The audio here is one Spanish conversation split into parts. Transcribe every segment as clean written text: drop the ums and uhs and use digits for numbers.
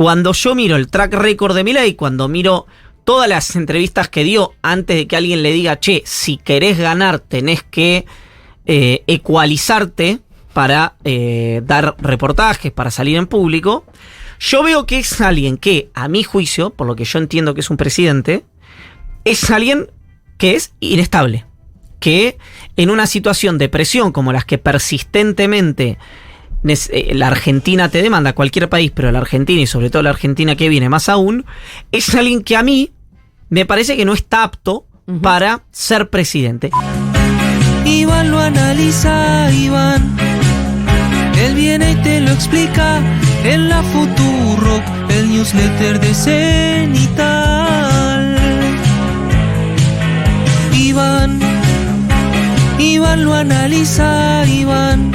cuando yo miro el track record de Milei, cuando miro todas las entrevistas que dio antes de que alguien le diga, che, si querés ganar tenés que ecualizarte para dar reportajes, para salir en público, yo veo que es alguien que, a mi juicio, por lo que yo entiendo que es un presidente, es alguien que es inestable, que en una situación de presión como las que persistentemente la Argentina te demanda, cualquier país, pero la Argentina y sobre todo la Argentina que viene más aún, es alguien que a mí me parece que no está apto para ser presidente. Iván lo analiza, Iván. Él viene y te lo explica en la Futurock, el newsletter de Cenital. Iván lo analiza, Iván.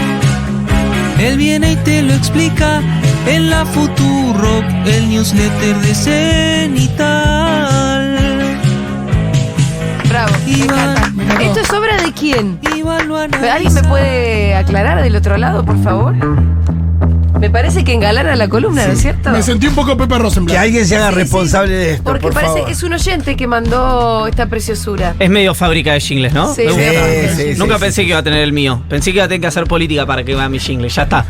Él viene y te lo explica en la Futurock, el newsletter de Cenital. Bravo. Iván. ¿Esto es obra de quién? Iván lo analiza. ¿Alguien me puede aclarar del otro lado, por favor? Me parece que engalana la columna, ¿no es cierto? Me sentí un poco Pepe Rosenblatt. Que alguien se haga responsable de esto, Porque por parece favor. es un oyente que mandó esta preciosura. Es medio fábrica de jingles, ¿no? Sí. Me gusta. Sí, Nunca sí, pensé que iba a tener el mío. Pensé que iba a tener que hacer política para que vea mi jingle. Ya está.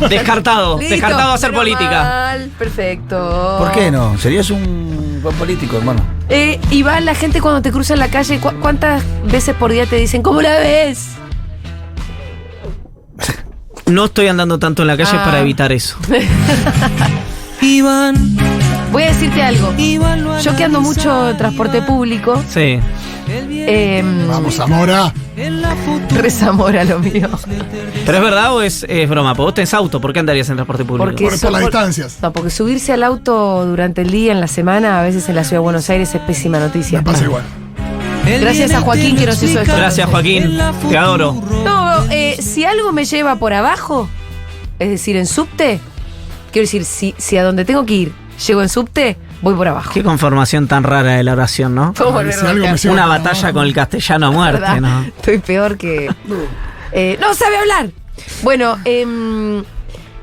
Descartado. Listo, Descartado hacer menos política. mal, perfecto. ¿Por qué no? Serías un buen político, hermano. Iván, la gente cuando te cruza en la calle, ¿cuántas veces por día te dicen, ¿cómo la ves? No estoy andando tanto en la calle para evitar eso. Iván. Voy a decirte algo. Iván lo Yo que ando analiza, mucho en transporte público, Sí. Vamos, Zamora. en la Futurock. Rezamora lo mío. ¿Pero es verdad o es broma? Porque vos tenés auto. ¿Por qué andarías en transporte público? Porque Por las distancias. No, porque subirse al auto durante el día, en la semana, a veces en la ciudad de Buenos Aires es pésima noticia. Me pasa igual. Él Gracias viene a y Joaquín te que lo nos hizo esto. explica Gracias, Joaquín. en la Te adoro. Futurock. No, si algo me lleva por abajo, es decir, en subte, quiero decir, si a donde tengo que ir llego en subte, voy por abajo. Qué conformación tan rara de la oración, ¿no? Puedo volver Si algo loca. me lleva Una por batalla abajo. con el castellano a muerte, ¿Verdad? ¿no? Estoy peor que... no sabe hablar. Bueno,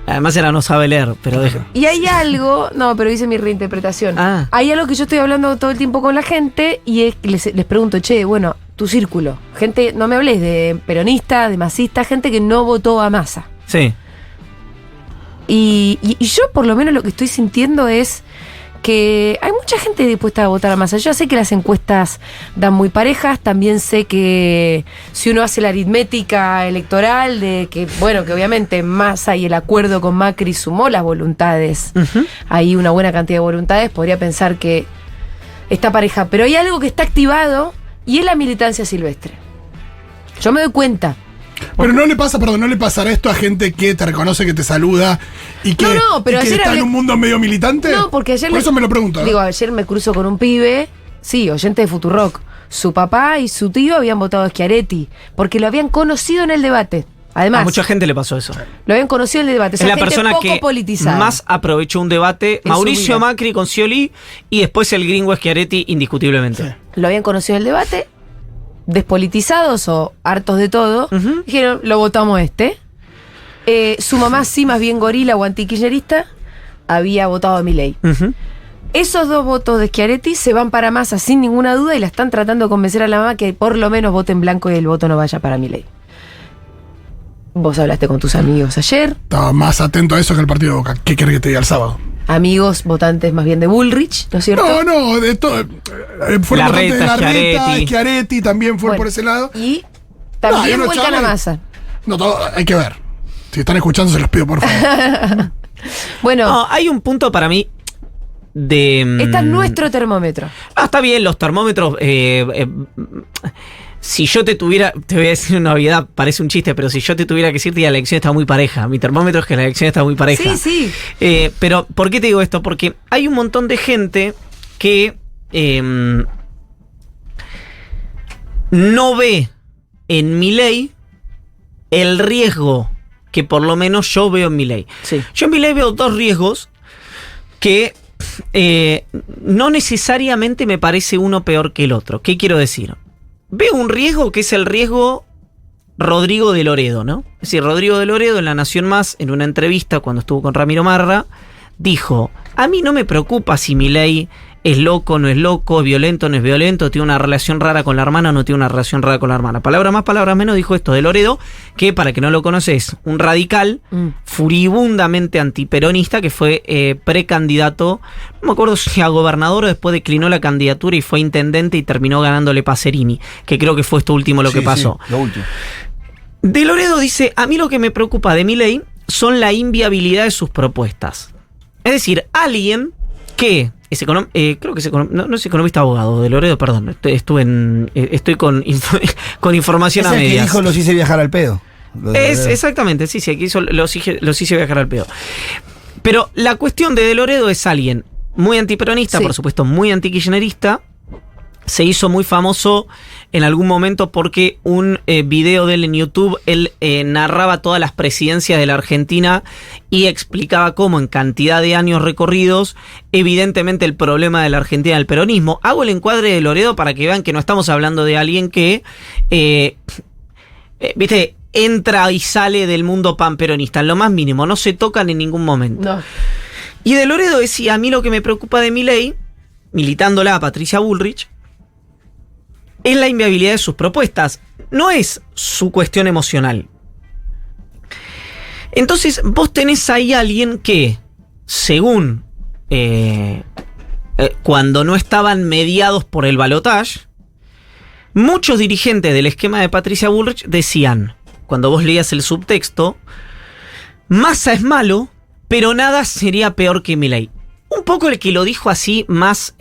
Además era no sabe leer, pero deja. y hay algo... No, pero hice mi reinterpretación. Ah. Hay algo que yo estoy hablando todo el tiempo con la gente y es que les pregunto, che, bueno, tu círculo. Gente, no me hables de peronista, de masista, gente que no votó a Massa. Sí. Y yo por lo menos lo que estoy sintiendo es que hay mucha gente dispuesta a votar a Massa. Yo sé que las encuestas dan muy parejas, también sé que si uno hace la aritmética electoral de que, bueno, que obviamente Massa y el acuerdo con Macri sumó las voluntades, hay una buena cantidad de voluntades, podría pensar que está pareja, pero hay algo que está activado y es la militancia silvestre. Yo me doy cuenta. Pero no le pasará esto a gente que te reconoce, que te saluda y que, No, pero y que ayer está hablé- en un mundo medio militante. No, porque ayer Por eso me lo pregunto. Digo, ayer me cruzo con un pibe, sí, oyente de Futurock. Su papá y su tío habían votado a Schiaretti, porque lo habían conocido en el debate. Además, A mucha gente le pasó eso. lo habían conocido en el debate. O sea, Es la gente persona poco que politizada. más aprovechó un debate, En su Mauricio vida. Macri con Scioli y después el gringo Schiaretti indiscutiblemente. Lo habían conocido en el debate, despolitizados o hartos de todo. Dijeron, lo votamos este. Su mamá, sí, más bien gorila o antikirchnerista, había votado a Milei. Ujú. Esos dos votos de Schiaretti se van para Massa sin ninguna duda y la están tratando de convencer a la mamá que por lo menos vote en blanco y el voto no vaya para Milei. Vos hablaste con tus amigos ayer, Estaba más atento a eso que el partido de Boca. ¿Qué querés que te diga el sábado? amigos votantes más bien de Bullrich, ¿no es cierto? No, de todo. Fueron votantes de Larreta, Larreta, Schiaretti también fue Bueno, por ese lado. Y también uno vuelcan a charla y- Massa. No, todo, hay que ver. Si están escuchando, se los pido, por favor. Bueno, No, hay un punto para mí de... este es nuestro termómetro. Está bien, los termómetros... si yo te tuviera... Te voy a decir una obviedad, parece un chiste, pero si yo te tuviera que decir que la elección está muy pareja. Mi termómetro es que la elección está muy pareja. Sí, sí. Pero, ¿por qué te digo esto? Porque hay un montón de gente que no ve en Milei el riesgo que por lo menos yo veo en Milei. Sí. Yo en Milei veo dos riesgos que no necesariamente me parece uno peor que el otro. ¿Qué quiero decir? Veo un riesgo que es el riesgo Rodrigo de Loredo, ¿no? Es decir, Rodrigo de Loredo en La Nación Más, en una entrevista cuando estuvo con Ramiro Marra, dijo, a mí no me preocupa si Milei es loco, no es loco, es violento, no es violento, tiene una relación rara con la hermana, no tiene una relación rara con la hermana. Palabra más, palabra menos, dijo esto de Loredo, que para que no lo conoces, un radical furibundamente antiperonista que fue precandidato, no me acuerdo si a gobernador o después declinó la candidatura y fue intendente y terminó ganándole Pacerini, que creo que fue esto último lo que pasó. Sí, lo último. De Loredo dice, a mí lo que me preocupa de Milei son la inviabilidad de sus propuestas. Es decir, alguien que es creo que es no es economista, abogado, de Loredo, perdón, estoy con información es a el medias. que dijo los hice viajar al pedo. Exactamente, sí, aquí los hice viajar al pedo. Pero la cuestión de Loredo es alguien muy antiperonista, por supuesto muy antikirchnerista. Se hizo muy famoso en algún momento porque un video de él en YouTube, él narraba todas las presidencias de la Argentina y explicaba cómo en cantidad de años recorridos, evidentemente el problema de la Argentina era el peronismo. Hago el encuadre de Loredo para que vean que no estamos hablando de alguien que, viste, entra y sale del mundo panperonista, en lo más mínimo, no se tocan en ningún momento. No. Y de Loredo decía, a mí lo que me preocupa de Milei, militándola a Patricia Bullrich, es la inviabilidad de sus propuestas, no es su cuestión emocional. Entonces vos tenés ahí a alguien que, según cuando no estaban mediados por el balotaje, muchos dirigentes del esquema de Patricia Bullrich decían, cuando vos leías el subtexto, Massa es malo, pero nada sería peor que Milei. Un poco el que lo dijo así más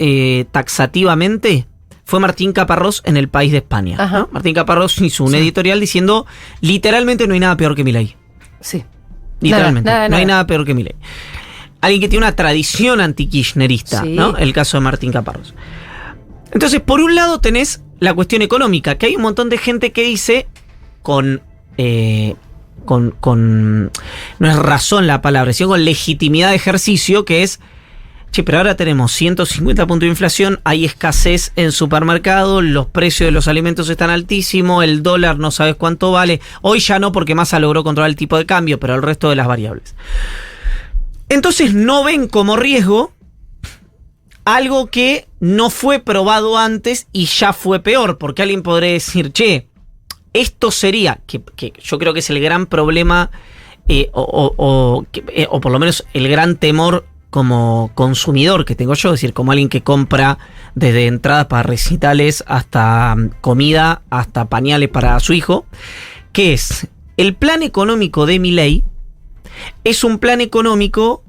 taxativamente fue Martín Caparrós en El País de España, ¿no? Martín Caparrós hizo un editorial diciendo, literalmente no hay nada peor que Milei. Sí. Literalmente, nada. No hay nada peor que Milei. Alguien que tiene una tradición antikirchnerista, Sí. ¿no? El caso de Martín Caparrós. Entonces, por un lado tenés la cuestión económica, que hay un montón de gente que dice con no es razón la palabra, sino con legitimidad de ejercicio, que es, che, pero ahora tenemos 150 puntos de inflación, hay escasez en supermercados, los precios de los alimentos están altísimos, el dólar no sabes cuánto vale. Hoy ya no, porque Massa logró controlar el tipo de cambio, pero el resto de las variables. Entonces no ven como riesgo algo que no fue probado antes y ya fue peor, porque alguien podría decir, che, esto sería, que yo creo que es el gran problema, o por lo menos el gran temor como consumidor que tengo yo, es decir, como alguien que compra desde entradas para recitales hasta comida, hasta pañales para su hijo, que es el plan económico de Milei, es un plan económico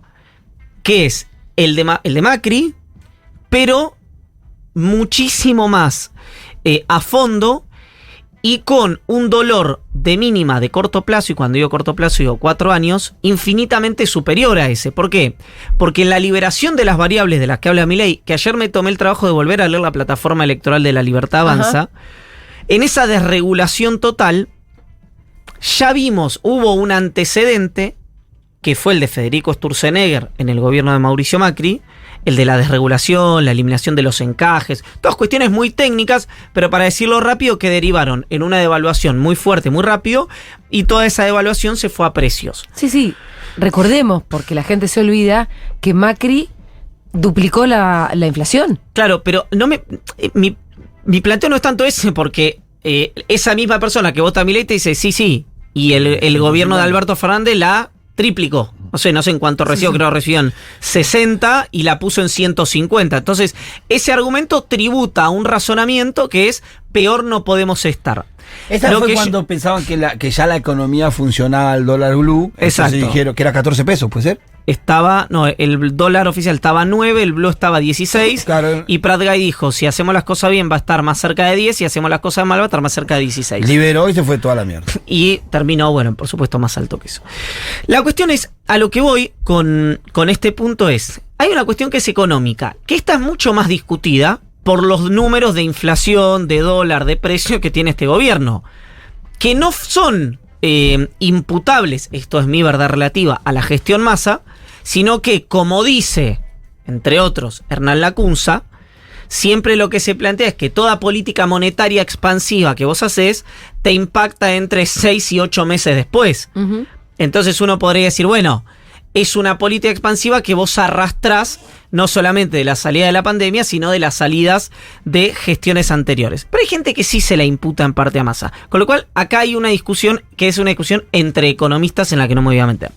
que es el de Macri, pero muchísimo más a fondo y con un dolor de mínima de corto plazo, y cuando digo corto plazo digo 4 años, infinitamente superior a ese. ¿Por qué? Porque en la liberación de las variables de las que habla Milei, que ayer me tomé el trabajo de volver a leer la plataforma electoral de La Libertad Avanza, en esa desregulación total, ya vimos, hubo un antecedente, que fue el de Federico Sturzenegger en el gobierno de Mauricio Macri, el de la desregulación, la eliminación de los encajes, todas cuestiones muy técnicas, pero para decirlo rápido, que derivaron en una devaluación muy fuerte, muy rápido, y toda esa devaluación se fue a precios. Sí, recordemos, porque la gente se olvida, que Macri duplicó la inflación. Claro, pero mi planteo no es tanto ese, porque esa misma persona que vota a Milei te dice, sí, y el gobierno de Alberto Fernández la triplicó. No sé en cuánto recibió, creo que recibieron 60 y la puso en 150. Entonces, ese argumento tributa a un razonamiento que es peor no podemos estar. Esa Lo fue que cuando pensaban que ya la economía funcionaba al dólar blue. Exacto. Entonces dijeron que era 14 pesos, ¿puede ser? El dólar oficial estaba 9, el blue estaba 16, Claro. y Prat Guy dijo, si hacemos las cosas bien va a estar más cerca de 10, si hacemos las cosas mal va a estar más cerca de 16. Liberó y se fue toda la mierda. Y terminó, bueno, por supuesto, más alto que eso. La cuestión es, a lo que voy con este punto es, hay una cuestión que es económica, que esta es mucho más discutida por los números de inflación, de dólar, de precio que tiene este gobierno, que no son imputables, esto es mi verdad relativa, a la gestión Massa, sino que, como dice, entre otros, Hernán Lacunza, siempre lo que se plantea es que toda política monetaria expansiva que vos haces te impacta entre 6 y 8 meses después. Entonces uno podría decir, bueno, es una política expansiva que vos arrastrás no solamente de la salida de la pandemia, sino de las salidas de gestiones anteriores. Pero hay gente que sí se la imputa en parte a Massa. Con lo cual, acá hay una discusión que es una discusión entre economistas en la que no me voy a meter.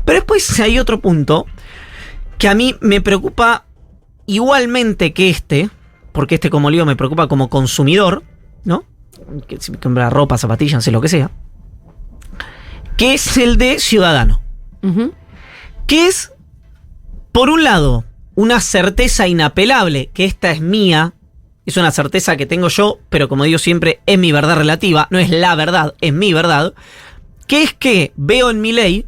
Pero después hay otro punto que a mí me preocupa igualmente que porque como lío me preocupa como consumidor, ¿no? Que si me compra ropa, zapatillas, no sé lo que sea. Que es el de ciudadano. Que es, por un lado, una certeza inapelable, que esta es mía, es una certeza que tengo yo, pero como digo siempre, es mi verdad relativa, no es la verdad, es mi verdad, que es que veo en Milei,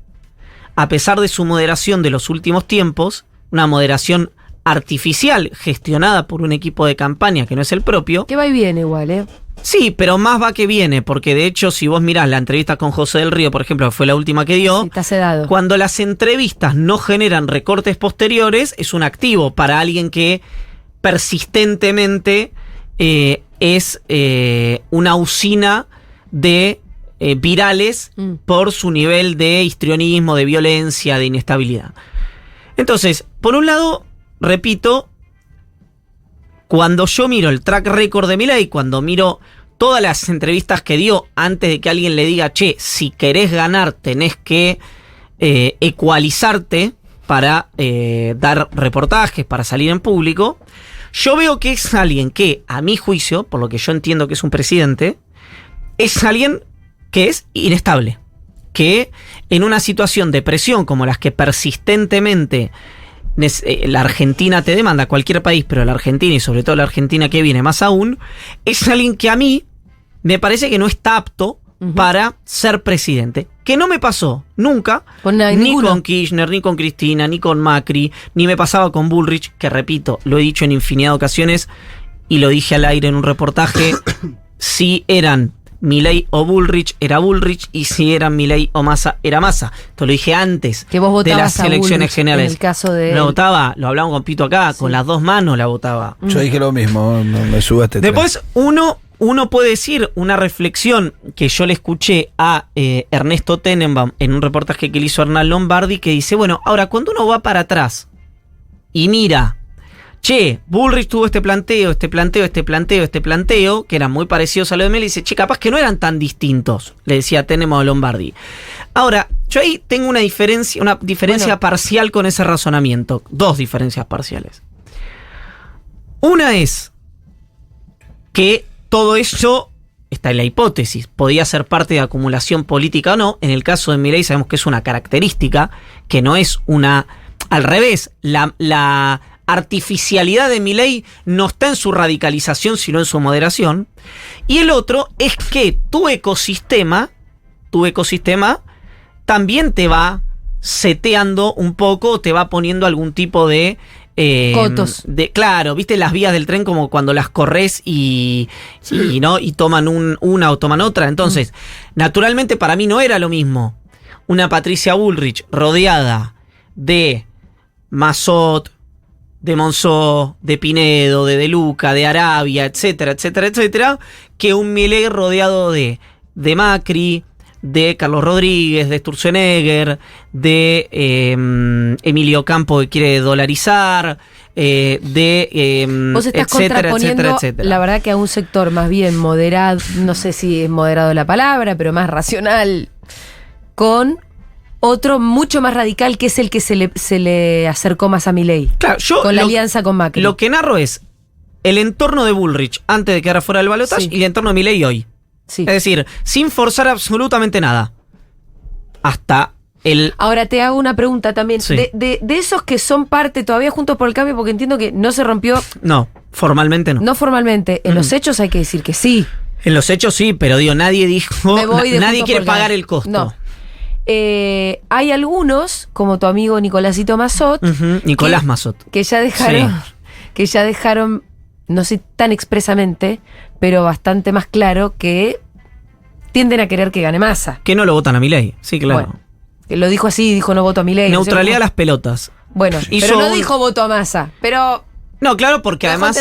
a pesar de su moderación de los últimos tiempos, una moderación artificial gestionada por un equipo de campaña que no es el propio. Que va y viene igual, ¿eh? Sí, pero más va que viene, porque de hecho, si vos mirás la entrevista con José del Río, por ejemplo, que fue la última que dio, Sí, está sedado. cuando las entrevistas no generan recortes posteriores, es un activo para alguien que persistentemente es una usina de virales por su nivel de histrionismo, de violencia, de inestabilidad. Entonces, por un lado, repito, cuando yo miro el track record de Milei, cuando miro todas las entrevistas que dio antes de que alguien le diga, che, si querés ganar tenés que ecualizarte para dar reportajes, para salir en público, yo veo que es alguien que, a mi juicio, por lo que yo entiendo que es un presidente, es alguien que es inestable, que en una situación de presión como las que persistentemente la Argentina te demanda, cualquier país, pero la Argentina y sobre todo la Argentina que viene más aún, es alguien que a mí me parece que no está apto para ser presidente. Que no me pasó nunca, ni con Kirchner, ni con Cristina, ni con Macri, ni me pasaba con Bullrich, que repito, lo he dicho en infinidad de ocasiones y lo dije al aire en un reportaje, si eran Milei o Bullrich, era Bullrich, y si eran Milei o Massa, era Massa. Esto lo dije antes que vos de las elecciones generales. En el caso de lo votaba, lo hablamos con Pito acá, con las dos manos la votaba. Yo dije lo mismo, no me suba este tren. Después uno puede decir una reflexión que yo le escuché a Ernesto Tenenbaum en un reportaje que le hizo Hernán Lombardi, que dice, bueno, ahora cuando uno va para atrás y mira, che, Bullrich tuvo este planteo, que eran muy parecidos a lo de Milei, y dice, che, capaz que no eran tan distintos, le decía Tenenbaum a Lombardi. Ahora, yo ahí tengo una diferencia parcial con ese razonamiento, dos diferencias parciales. Una es que todo eso está en la hipótesis, podía ser parte de acumulación política o no. En el caso de Milei sabemos que es una característica, que no es una... Al revés, la artificialidad de Milei no está en su radicalización, sino en su moderación. Y el otro es que tu ecosistema también te va seteando un poco, te va poniendo algún tipo de... cotos. Claro, viste las vías del tren como cuando las corres y toman una o toman otra. Entonces, naturalmente para mí no era lo mismo una Patricia Bullrich rodeada de Massot, de Monzó, de Pinedo, de De Luca, de Arabia, etcétera, etcétera, etcétera, que un Milei rodeado de Macri, de Carlos Rodríguez, de Sturzenegger, de Emilio Campo que quiere dolarizar, vos estás etcétera, contraponiendo, etcétera, etcétera. La verdad que a un sector más bien moderado, no sé si es moderado la palabra, pero más racional, con otro mucho más radical que es el que se le acercó más a Milei. Claro, con la alianza con Macri. Lo que narro es el entorno de Bullrich antes de quedar fuera del balotaje y el entorno de Milei hoy. Sí. Es decir, sin forzar absolutamente nada. Hasta el... Ahora te hago una pregunta también. Sí. De esos que son parte todavía Juntos por el Cambio, porque entiendo que no se rompió. No, formalmente no. No formalmente. En los hechos hay que decir que sí. En los hechos sí, pero digo, nadie dijo... Me voy de nadie Juntos quiere por pagar Cambio. el costo. No. Hay algunos, como tu amigo Nicolásito Massot, Nicolás Massot. que ya dejaron, no sé tan expresamente, pero bastante más claro, que tienden a querer que gane Massa. Que no lo votan a Milei, sí, claro. Bueno, que lo dijo así, dijo no voto a Milei. Neutralidad a las pelotas. Bueno, pero no dijo voto a Massa, pero... No, claro, porque además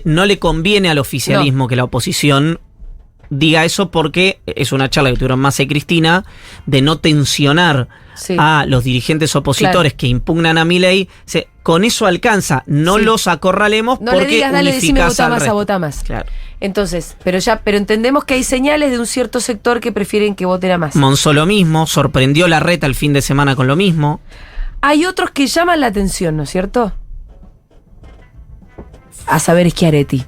no le conviene al oficialismo que la oposición diga eso porque es una charla que tuvieron Massa y Cristina de no tensionar a los dirigentes opositores que impugnan a Milei. Con eso alcanza, no los acorralemos no porque le digas, dale, decime unificás vota al más resto. a vota más. Claro. Entonces, pero entendemos que hay señales de un cierto sector que prefieren que voten a Massa. Monzó lo mismo, sorprendió Larreta el fin de semana con lo mismo. Hay otros que llaman la atención, ¿no es cierto? A saber, Schiaretti.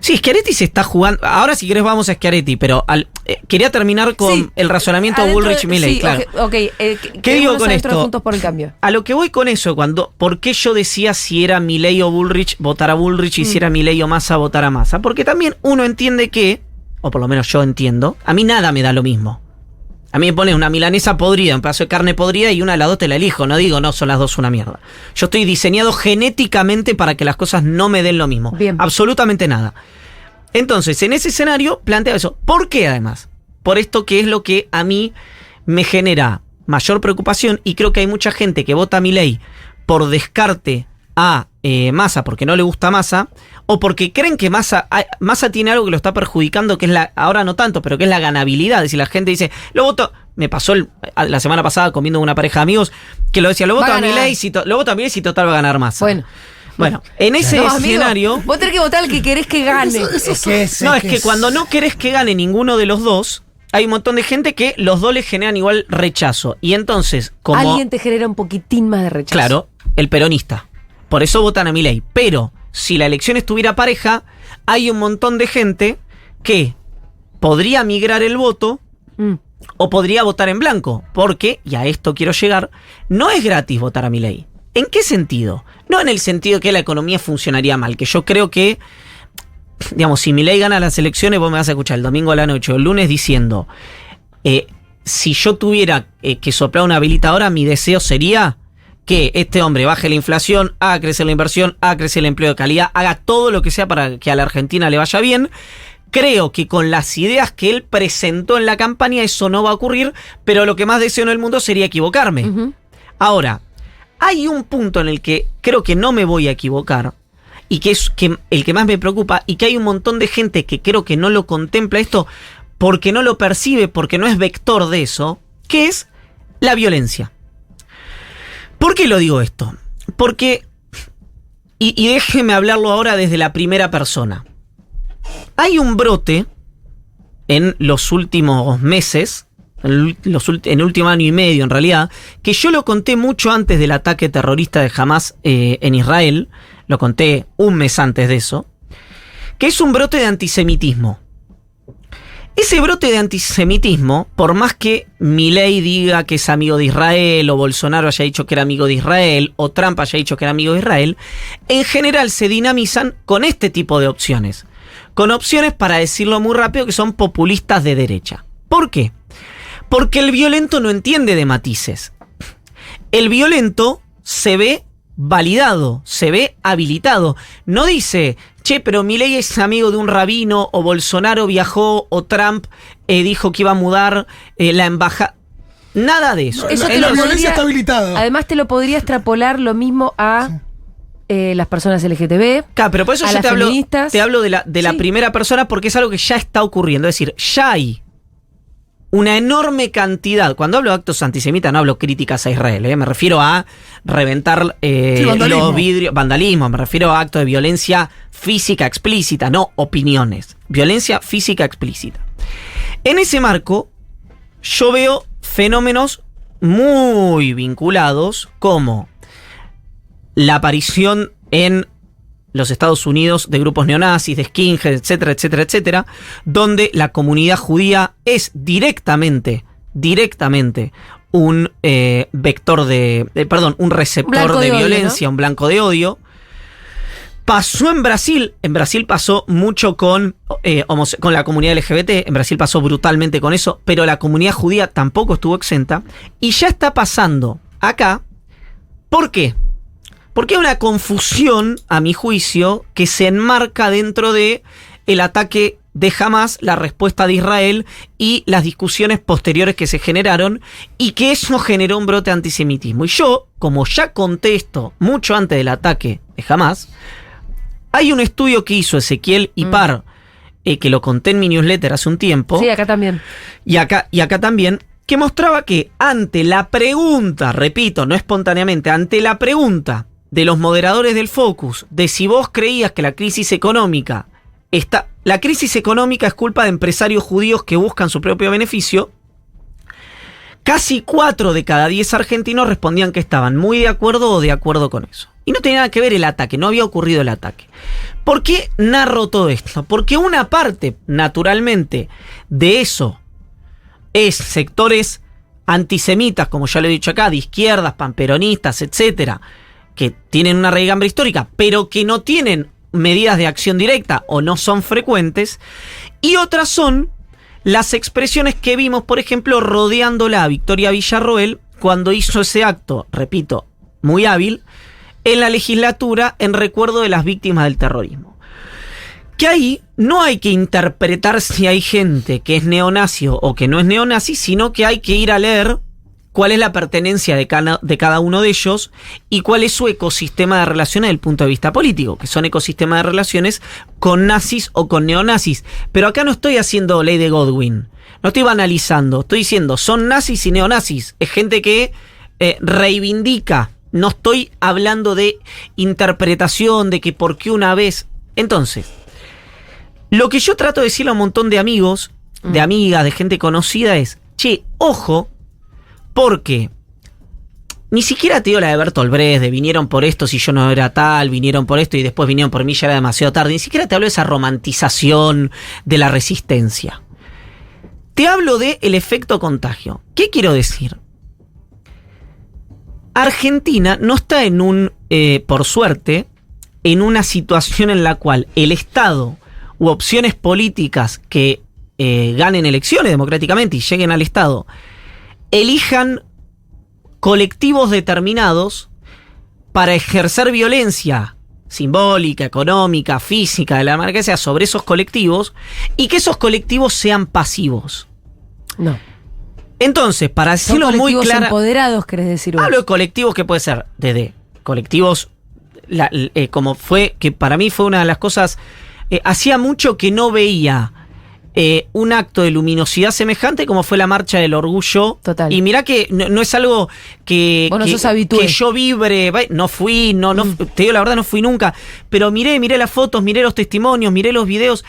Sí, Schiaretti se está jugando. Ahora, si querés, vamos a Schiaretti, pero quería terminar con el razonamiento Bullrich-Milei, claro. ¿Qué digo con esto? Juntos por el cambio. A lo que voy con eso, ¿por qué yo decía si era Milei o Bullrich, votar a Bullrich, y si era Milei o Massa, votar a Massa? Porque también uno entiende que, o por lo menos yo entiendo, a mí nada me da lo mismo. A mí me pones una milanesa podrida, un pedazo de carne podrida y una de las dos te la elijo. No digo, no, son las dos una mierda. Yo estoy diseñado genéticamente para que las cosas no me den lo mismo. Bien. Absolutamente nada. Entonces, en ese escenario, planteo eso. ¿Por qué, además? Por esto que es lo que a mí me genera mayor preocupación, y creo que hay mucha gente que vota a Milei por descarte a Massa, porque no le gusta Massa, o porque creen que Massa tiene algo que lo está perjudicando, que es ahora no tanto, pero que es la ganabilidad. Es decir, la gente dice, lo voto. Me pasó la semana pasada comiendo con una pareja de amigos que lo decía, lo voto a Milei si total va a ganar Massa. Bueno, en ese escenario... Amigo, vos tenés que votar al que querés que gane. Es que cuando no querés que gane ninguno de los dos, hay un montón de gente que los dos les generan igual rechazo. Y entonces, como... Alguien te genera un poquitín más de rechazo. Claro, el peronista. Por eso votan a Milei. Pero, si la elección estuviera pareja, hay un montón de gente que podría migrar el voto o podría votar en blanco. Porque, y a esto quiero llegar, no es gratis votar a Milei. ¿En qué sentido? No en el sentido que la economía funcionaría mal, que yo creo que, digamos, si Milei gana las elecciones, vos me vas a escuchar el domingo a la noche o el lunes diciendo, si yo tuviera que soplar una habilitadora, mi deseo sería que este hombre baje la inflación, haga crecer la inversión, haga crecer el empleo de calidad, haga todo lo que sea para que a la Argentina le vaya bien. Creo que con las ideas que él presentó en la campaña eso no va a ocurrir, pero lo que más deseo en el mundo sería equivocarme. Ahora, hay un punto en el que creo que no me voy a equivocar, y que es el que más me preocupa, y que hay un montón de gente que creo que no lo contempla esto porque no lo percibe, porque no es vector de eso, que es la violencia. ¿Por qué lo digo esto? Porque, y déjeme hablarlo ahora desde la primera persona, hay un brote en los últimos meses, en el último año y medio en realidad, que yo lo conté mucho antes del ataque terrorista de Hamas en Israel, lo conté un mes antes de eso, que es un brote de antisemitismo. Ese brote de antisemitismo, por más que Milei diga que es amigo de Israel, o Bolsonaro haya dicho que era amigo de Israel, o Trump haya dicho que era amigo de Israel, en general se dinamizan con este tipo de opciones. Con opciones, para decirlo muy rápido, que son populistas de derecha. ¿Por qué? Porque el violento no entiende de matices. El violento se ve validado, se ve habilitado. No dice, che, pero Milei es amigo de un rabino, o Bolsonaro viajó, o Trump dijo que iba a mudar la embajada. Nada de eso. Eso La violencia está habilitada. Además te lo podría extrapolar lo mismo a las personas LGTB. Claro, pero por eso a yo las te hablo de la Sí. primera persona, porque es algo que ya está ocurriendo. Es decir, ya hay una enorme cantidad. Cuando hablo de actos antisemitas, no hablo críticas a Israel, me refiero a reventar los vidrios, vandalismo, me refiero a actos de violencia física explícita, no opiniones. Violencia física explícita. En ese marco, yo veo fenómenos muy vinculados, como la aparición en los Estados Unidos de grupos neonazis, de skinheads, etcétera, etcétera, etcétera, donde la comunidad judía es directamente un vector un receptor de violencia, ¿no? Un blanco de odio. Pasó en Brasil pasó mucho con la comunidad LGBT, en Brasil pasó brutalmente con eso, pero la comunidad judía tampoco estuvo exenta, y ya está pasando acá. ¿Por qué? Porque hay una confusión, a mi juicio, que se enmarca dentro de el ataque de Hamas, la respuesta de Israel y las discusiones posteriores que se generaron, y que eso generó un brote de antisemitismo. Y yo, como ya conté esto mucho antes del ataque de Hamas, hay un estudio que hizo Ezequiel Ipar que lo conté en mi newsletter hace un tiempo. Sí, acá también. Y acá también, que mostraba que ante la pregunta, repito, no espontáneamente, ante la pregunta de los moderadores del Focus, de si vos creías que la crisis económica es culpa de empresarios judíos que buscan su propio beneficio, casi 4 de cada 10 argentinos respondían que estaban muy de acuerdo o de acuerdo con eso. Y no tenía nada que ver el ataque, no había ocurrido el ataque. ¿Por qué narro todo esto? Porque una parte, naturalmente, de eso es sectores antisemitas, como ya lo he dicho acá, de izquierdas, panperonistas, etcétera, que tienen una raigambre histórica, pero que no tienen medidas de acción directa o no son frecuentes. Y otras son las expresiones que vimos, por ejemplo, rodeándola a Victoria Villarroel cuando hizo ese acto, repito, muy hábil, en la legislatura en recuerdo de las víctimas del terrorismo. Que ahí no hay que interpretar si hay gente que es neonazi o que no es neonazi, sino que hay que ir a leer cuál es la pertenencia de cada uno de ellos y cuál es su ecosistema de relaciones desde el punto de vista político, que son ecosistemas de relaciones con nazis o con neonazis. Pero acá no estoy haciendo ley de Godwin, no estoy banalizando, estoy diciendo son nazis y neonazis, es gente que reivindica, no estoy hablando de interpretación, de que por qué una vez. Entonces, lo que yo trato de decirle a un montón de amigos, de amigas, de gente conocida es, che, ojo, porque ni siquiera te digo la de Bertolt Brecht, de vinieron por esto si yo no era tal, vinieron por esto y después vinieron por mí, ya era demasiado tarde. Ni siquiera te hablo de esa romantización de la resistencia. Te hablo de el efecto contagio. ¿Qué quiero decir? Argentina no está por suerte, en una situación en la cual el Estado u opciones políticas que ganen elecciones democráticamente y lleguen al Estado elijan colectivos determinados para ejercer violencia simbólica, económica, física, de la manera que sea, sobre esos colectivos, y que esos colectivos sean pasivos. No. Entonces, para decirlo muy claro, empoderados, querés decir vos. hablo de colectivos que puede ser desde colectivos, como fue, que para mí fue una de las cosas, hacía mucho que no veía un acto de luminosidad semejante como fue la marcha del orgullo. Total. Y mirá que no es algo que, Vos no que, sos habitué. que yo vibre, no fui, te digo la verdad, no fui nunca, pero miré las fotos, miré los testimonios, miré los videos,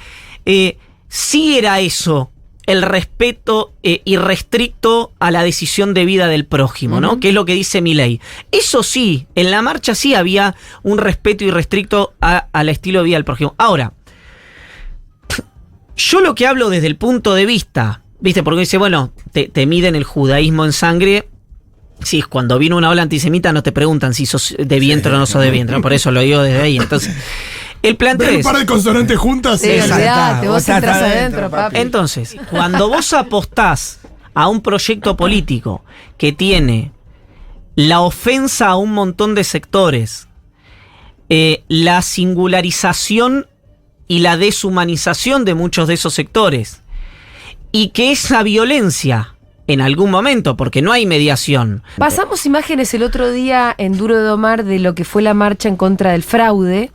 sí era eso, el respeto irrestricto a la decisión de vida del prójimo, ¿no? Que es lo que dice Milei. Eso sí, en la marcha sí había un respeto irrestricto al estilo de vida del prójimo. Ahora, yo lo que hablo desde el punto de vista, ¿viste? Porque dice, bueno, te miden el judaísmo en sangre. Sí, cuando vino una ola antisemita no te preguntan si sos de vientre o no sos de vientre, ¿no? Por eso lo digo desde ahí. Entonces, el planteo Ven es... un par de consonantes juntas. Sí, olvidate, vos entras adentro, papi. Entonces, cuando vos apostás a un proyecto político que tiene la ofensa a un montón de sectores, la singularización y la deshumanización de muchos de esos sectores, y que esa violencia, en algún momento, porque no hay mediación. Pasamos imágenes el otro día en Duro de Domar de lo que fue la marcha en contra del fraude,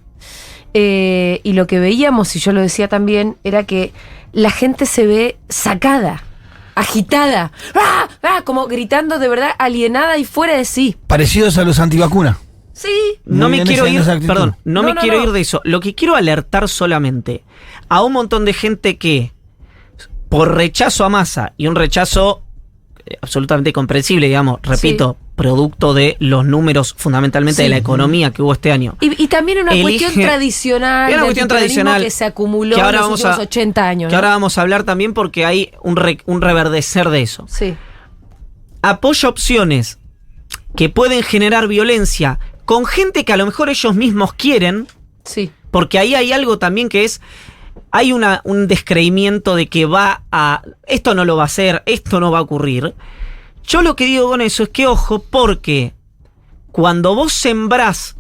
y lo que veíamos, y yo lo decía también, era que la gente se ve sacada, agitada, ¡ah! ¡Ah! Como gritando de verdad, alienada y fuera de sí. Parecidos a los antivacunas. Sí. No me quiero ir, perdón, no me quiero ir de eso. Lo que quiero alertar solamente a un montón de gente que, por rechazo a Massa, y un rechazo absolutamente comprensible, digamos, repito, producto de los números fundamentalmente de la economía que hubo este año. Y también una cuestión tradicional, una cuestión tradicional que se acumuló que ahora en los últimos 80 años. Que ahora vamos a hablar también porque hay un reverdecer de eso. Sí. Apoya opciones que pueden generar violencia con gente que a lo mejor ellos mismos quieren. Sí. Porque ahí hay algo también que es... Hay un descreimiento de que esto no lo va a hacer, esto no va a ocurrir. Yo lo que digo con eso es que, ojo, porque cuando vos sembrás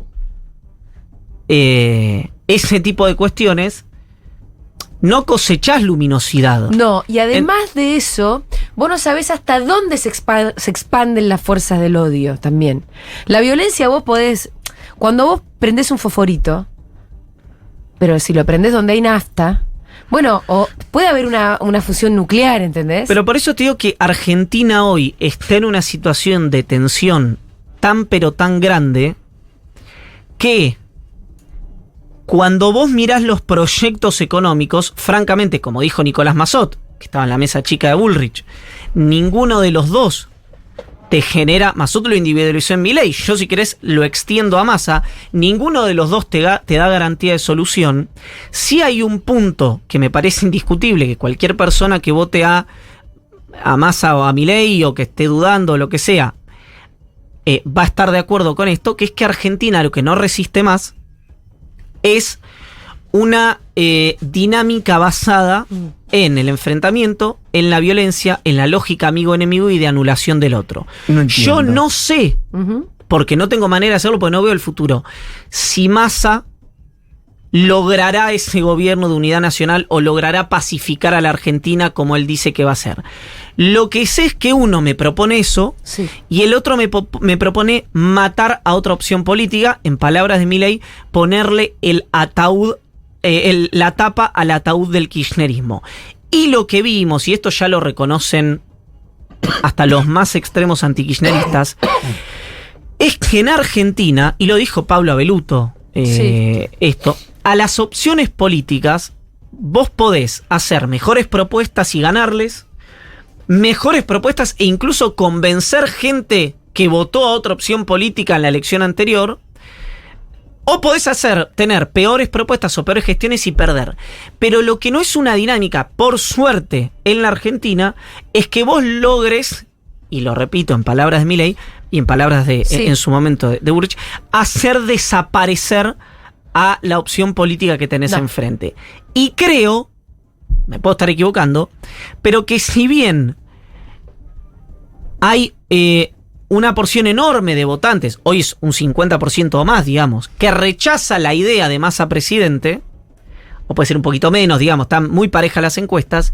ese tipo de cuestiones, no cosechás luminosidad. No, y además de eso, vos no sabés hasta dónde se expanden las fuerzas del odio también. La violencia vos podés... Cuando vos prendés un fosforito, pero si lo prendés donde hay nafta, Bueno, o puede haber una fusión nuclear, ¿entendés? Pero por eso te digo que Argentina hoy está en una situación de tensión tan pero tan grande que cuando vos mirás los proyectos económicos, francamente, como dijo Nicolás Massot, que estaba en la mesa chica de Bullrich, ninguno de los dos te genera. Massot lo individualizó en Milei, yo si querés lo extiendo a Massa. Ninguno de los dos te da garantía de solución. Sí hay un punto que me parece indiscutible, que cualquier persona que vote a Massa o a Milei o que esté dudando o lo que sea, va a estar de acuerdo con esto, que es que Argentina lo que no resiste más es una dinámica basada en el enfrentamiento, en la violencia, en la lógica amigo-enemigo y de anulación del otro. Yo no sé, porque no tengo manera de hacerlo, porque no veo el futuro, si Massa logrará ese gobierno de unidad nacional o logrará pacificar a la Argentina como él dice que va a hacer. Lo que sé es que uno me propone eso, Sí. y el otro me propone matar a otra opción política, en palabras de Milei, ponerle el ataúd, la tapa al ataúd del kirchnerismo. Y lo que vimos, y esto ya lo reconocen hasta los más extremos antikirchneristas, es que en Argentina, y lo dijo Pablo Abeluto, esto, a las opciones políticas vos podés hacer mejores propuestas y ganarles, mejores propuestas e incluso convencer gente que votó a otra opción política en la elección anterior, o podés tener peores propuestas o peores gestiones y perder. Pero lo que no es una dinámica, por suerte, en la Argentina, es que vos logres, y lo repito en palabras de Milei y en palabras en su momento de Bullrich, hacer desaparecer a la opción política que tenés enfrente. Y creo, me puedo estar equivocando, pero que si bien hay una porción enorme de votantes, hoy es un 50% o más, digamos, que rechaza la idea de Massa presidente, o puede ser un poquito menos, digamos, están muy parejas las encuestas,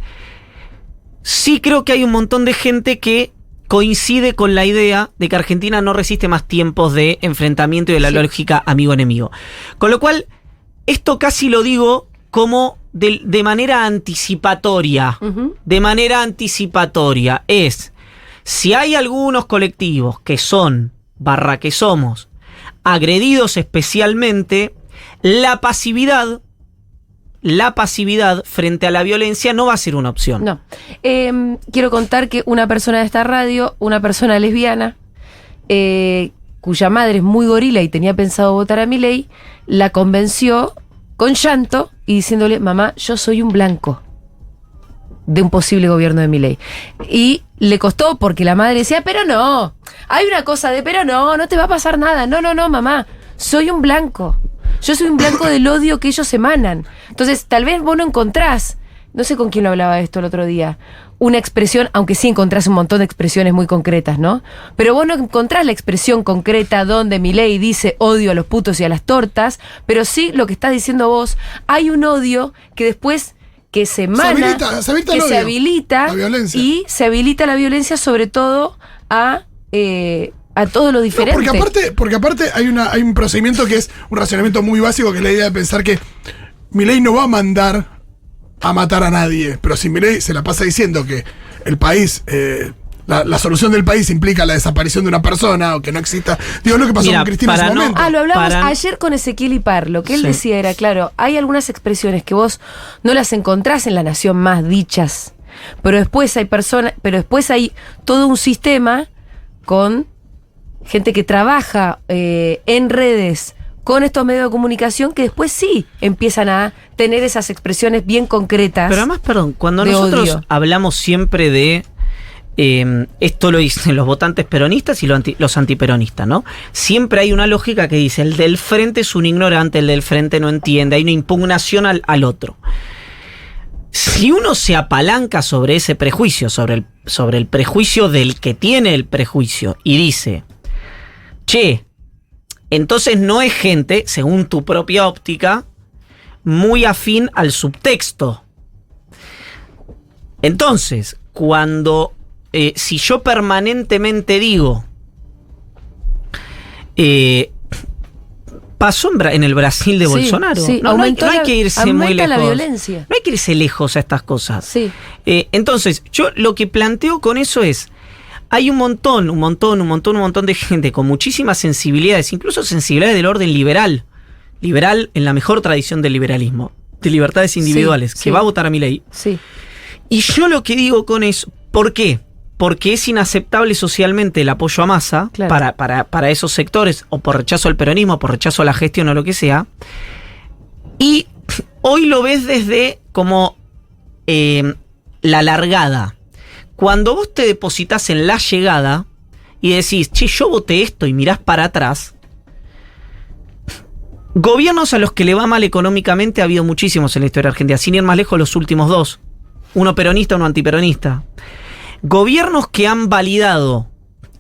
sí creo que hay un montón de gente que coincide con la idea de que Argentina no resiste más tiempos de enfrentamiento y de la lógica amigo-enemigo. Con lo cual, esto casi lo digo como de manera anticipatoria. De manera anticipatoria. Es, si hay algunos colectivos que son, que somos, agredidos especialmente, la pasividad frente a la violencia no va a ser una opción. No. Quiero contar que una persona de esta radio, una persona lesbiana, cuya madre es muy gorila y tenía pensado votar a Milei, la convenció con llanto y diciéndole: mamá, yo soy un blanco de un posible gobierno de Milei. Y le costó porque la madre decía: pero no, hay una cosa de pero no te va a pasar nada. No, mamá, soy un blanco. Yo soy un blanco del odio que ellos emanan. Entonces, tal vez vos no encontrás, no sé con quién lo hablaba esto el otro día, una expresión, aunque sí encontrás un montón de expresiones muy concretas, ¿no? Pero vos no encontrás la expresión concreta donde Milei dice odio a los putos y a las tortas, pero sí lo que estás diciendo vos, hay un odio que después que se emana, se habilita la violencia. Y se habilita la violencia sobre todo a todo lo diferente. No, porque aparte hay un procedimiento que es un razonamiento muy básico, que es la idea de pensar que Milei no va a mandar a matar a nadie, pero si Milei se la pasa diciendo que el país, la solución del país implica la desaparición de una persona o que no exista, digo lo que pasó con Cristina en su momento. Lo hablamos ayer con Ezequiel Ipar. Lo que él decía era, claro, hay algunas expresiones que vos no las encontrás en La Nación Más dichas, pero después hay todo un sistema con gente que trabaja en redes con estos medios de comunicación que después sí empiezan a tener esas expresiones bien concretas. Pero además, perdón, cuando nosotros hablamos siempre de esto lo dicen los votantes peronistas y los antiperonistas, ¿no? Siempre hay una lógica que dice: el del frente es un ignorante, el del frente no entiende, hay una impugnación al otro. Si uno se apalanca sobre ese prejuicio, sobre el prejuicio del que tiene el prejuicio, y dice: che, entonces no es gente, según tu propia óptica, muy afín al subtexto. Entonces, cuando si yo permanentemente digo pasó en el Brasil de Sí, Bolsonaro. sí, No hay que irse muy aumenta lejos. la violencia. No hay que irse lejos a estas cosas. Sí. Entonces, yo lo que planteo con eso es, hay un montón de gente con muchísimas sensibilidades, incluso sensibilidades del orden liberal en la mejor tradición del liberalismo, de libertades individuales, que va a votar a Milei. Sí. Y yo lo que digo con eso, ¿por qué? Porque es inaceptable socialmente el apoyo a Massa, Claro. para esos sectores, o por rechazo al peronismo, por rechazo a la gestión o lo que sea. Y hoy lo ves desde como la largada. Cuando vos te depositas en la llegada y decís, che, yo voté esto, y mirás para atrás, gobiernos a los que le va mal económicamente ha habido muchísimos en la historia argentina, sin ir más lejos los últimos dos. Uno peronista, uno antiperonista. Gobiernos que han validado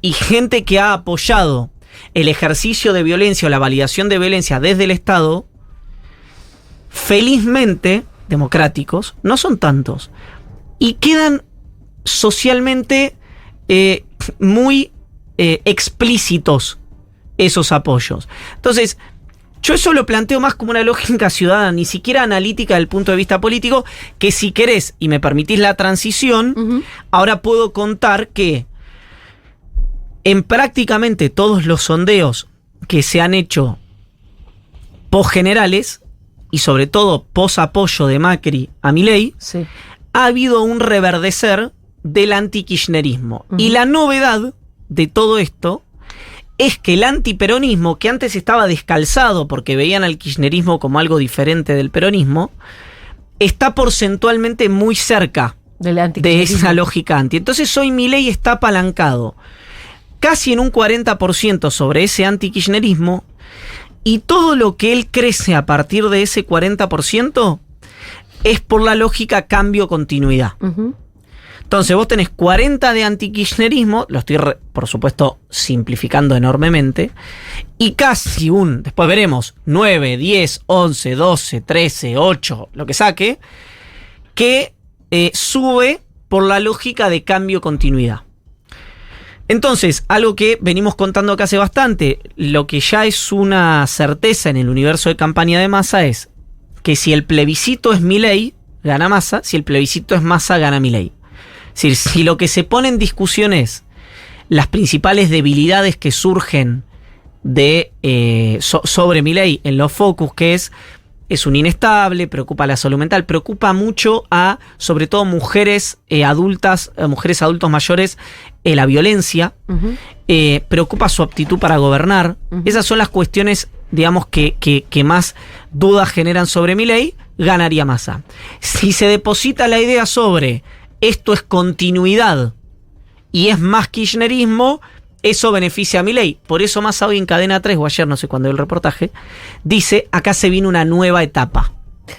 y gente que ha apoyado el ejercicio de violencia o la validación de violencia desde el Estado, felizmente democráticos, no son tantos. Y quedan socialmente muy explícitos esos apoyos. Entonces, yo eso lo planteo más como una lógica ciudadana, ni siquiera analítica del punto de vista político, que si querés y me permitís la transición, ahora puedo contar que en prácticamente todos los sondeos que se han hecho post-generales, y sobre todo post-apoyo de Macri a Milei, Sí. ha habido un reverdecer del antikirchnerismo. Y la novedad de todo esto es que el antiperonismo, que antes estaba descalzado porque veían al kirchnerismo como algo diferente del peronismo, está porcentualmente muy cerca de esa lógica anti. Entonces hoy Milei está apalancado casi en un 40% sobre ese antikirchnerismo, y todo lo que él crece a partir de ese 40% es por la lógica cambio-continuidad. Entonces vos tenés 40 de antikirchnerismo, lo estoy por supuesto simplificando enormemente, y casi después veremos, 9, 10, 11, 12, 13, 8, lo que saque, que sube por la lógica de cambio-continuidad. Entonces, algo que venimos contando acá hace bastante, lo que ya es una certeza en el universo de campaña de Massa es que si el plebiscito es Milei, gana Massa; si el plebiscito es Massa, gana Milei. Es decir, si lo que se pone en discusión es las principales debilidades que surgen sobre Milei en los focus, que es un inestable, preocupa la salud mental, preocupa mucho a, sobre todo, mujeres adultos mayores, la violencia, preocupa su aptitud para gobernar. Esas son las cuestiones, digamos, que más dudas generan sobre Milei. Ganaría Massa. Si se deposita la idea sobre esto es continuidad y es más kirchnerismo, eso beneficia a Milei. Por eso Massa hoy en Cadena 3, o ayer, no sé cuándo, el reportaje, dice, acá se viene una nueva etapa.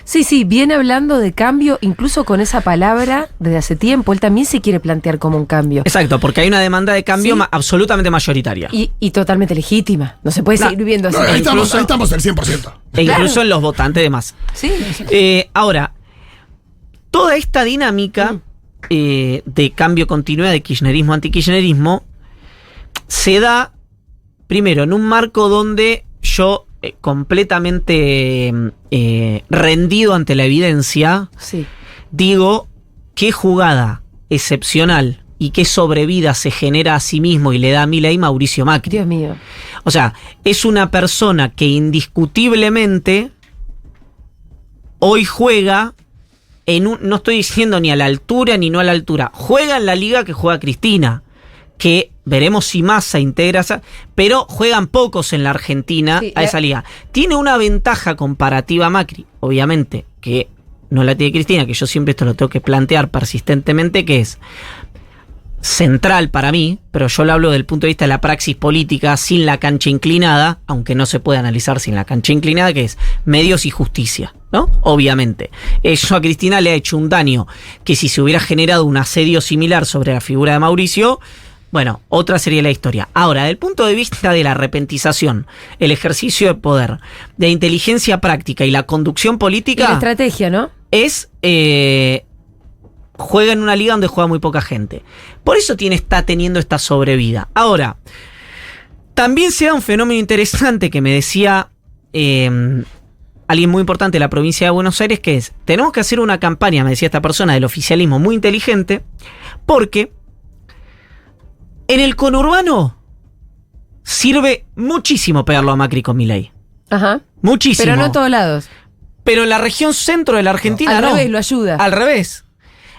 Sí, viene hablando de cambio, incluso con esa palabra desde hace tiempo. Él también se quiere plantear como un cambio. Exacto, porque hay una demanda de cambio absolutamente mayoritaria. Y totalmente legítima. No se puede seguir viviendo así. Ahí estamos el 100%. E incluso en los votantes de Massa. Sí. Ahora, toda esta dinámica de cambio continuidad, de kirchnerismo, antikirchnerismo, se da, primero, en un marco donde yo, completamente rendido ante la evidencia, digo, qué jugada excepcional y qué sobrevida se genera a sí mismo y le da a Milei Mauricio Macri. Dios mío. O sea, es una persona que indiscutiblemente hoy juega no estoy diciendo ni a la altura ni no a la altura, juega en la liga que juega Cristina, que veremos si Massa integra esa, pero juegan pocos en la Argentina a esa liga. Tiene una ventaja comparativa a Macri, obviamente, que no la tiene Cristina, que yo siempre esto lo tengo que plantear persistentemente, que es central para mí, pero yo lo hablo del punto de vista de la praxis política sin la cancha inclinada, aunque no se puede analizar sin la cancha inclinada, que es medios y justicia, ¿no? Obviamente. Eso a Cristina le ha hecho un daño que si se hubiera generado un asedio similar sobre la figura de Mauricio, bueno, otra sería la historia. Ahora, desde el punto de vista de la arrepentización, el ejercicio de poder, de inteligencia práctica y la conducción política... Y la estrategia, ¿no? Es... juega en una liga donde juega muy poca gente. Por eso está teniendo esta sobrevida. Ahora, también se da un fenómeno interesante que me decía alguien muy importante de la provincia de Buenos Aires, que es, tenemos que hacer una campaña, me decía esta persona, del oficialismo muy inteligente, porque en el conurbano sirve muchísimo pegarlo a Macri con Milei. Ajá. Muchísimo. Pero no en todos lados. Pero en la región centro de la Argentina Al no. revés, lo ayuda. Al revés.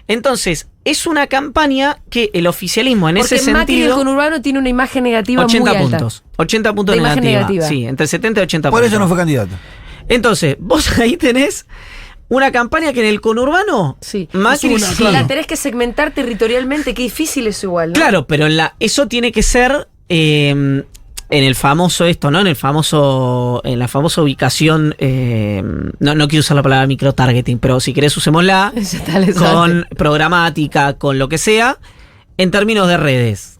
Entonces, es una campaña que el oficialismo en Porque ese Macri en el sentido... conurbano tiene una imagen negativa 80 muy alta. puntos. 80 puntos De imagen negativa. negativa. Sí, entre 70 y 80 Por puntos. eso no fue candidato. Entonces, vos ahí tenés una campaña que en el conurbano... Sí. Macri Es una, sí. claro. La tenés que segmentar territorialmente, qué difícil es igual, ¿no? Claro, pero eso tiene que ser en el famoso esto, ¿no? En la famosa ubicación, no quiero usar la palabra microtargeting, pero si querés usémosla, Ya está, le con sale. programática, con lo que sea, en términos de redes.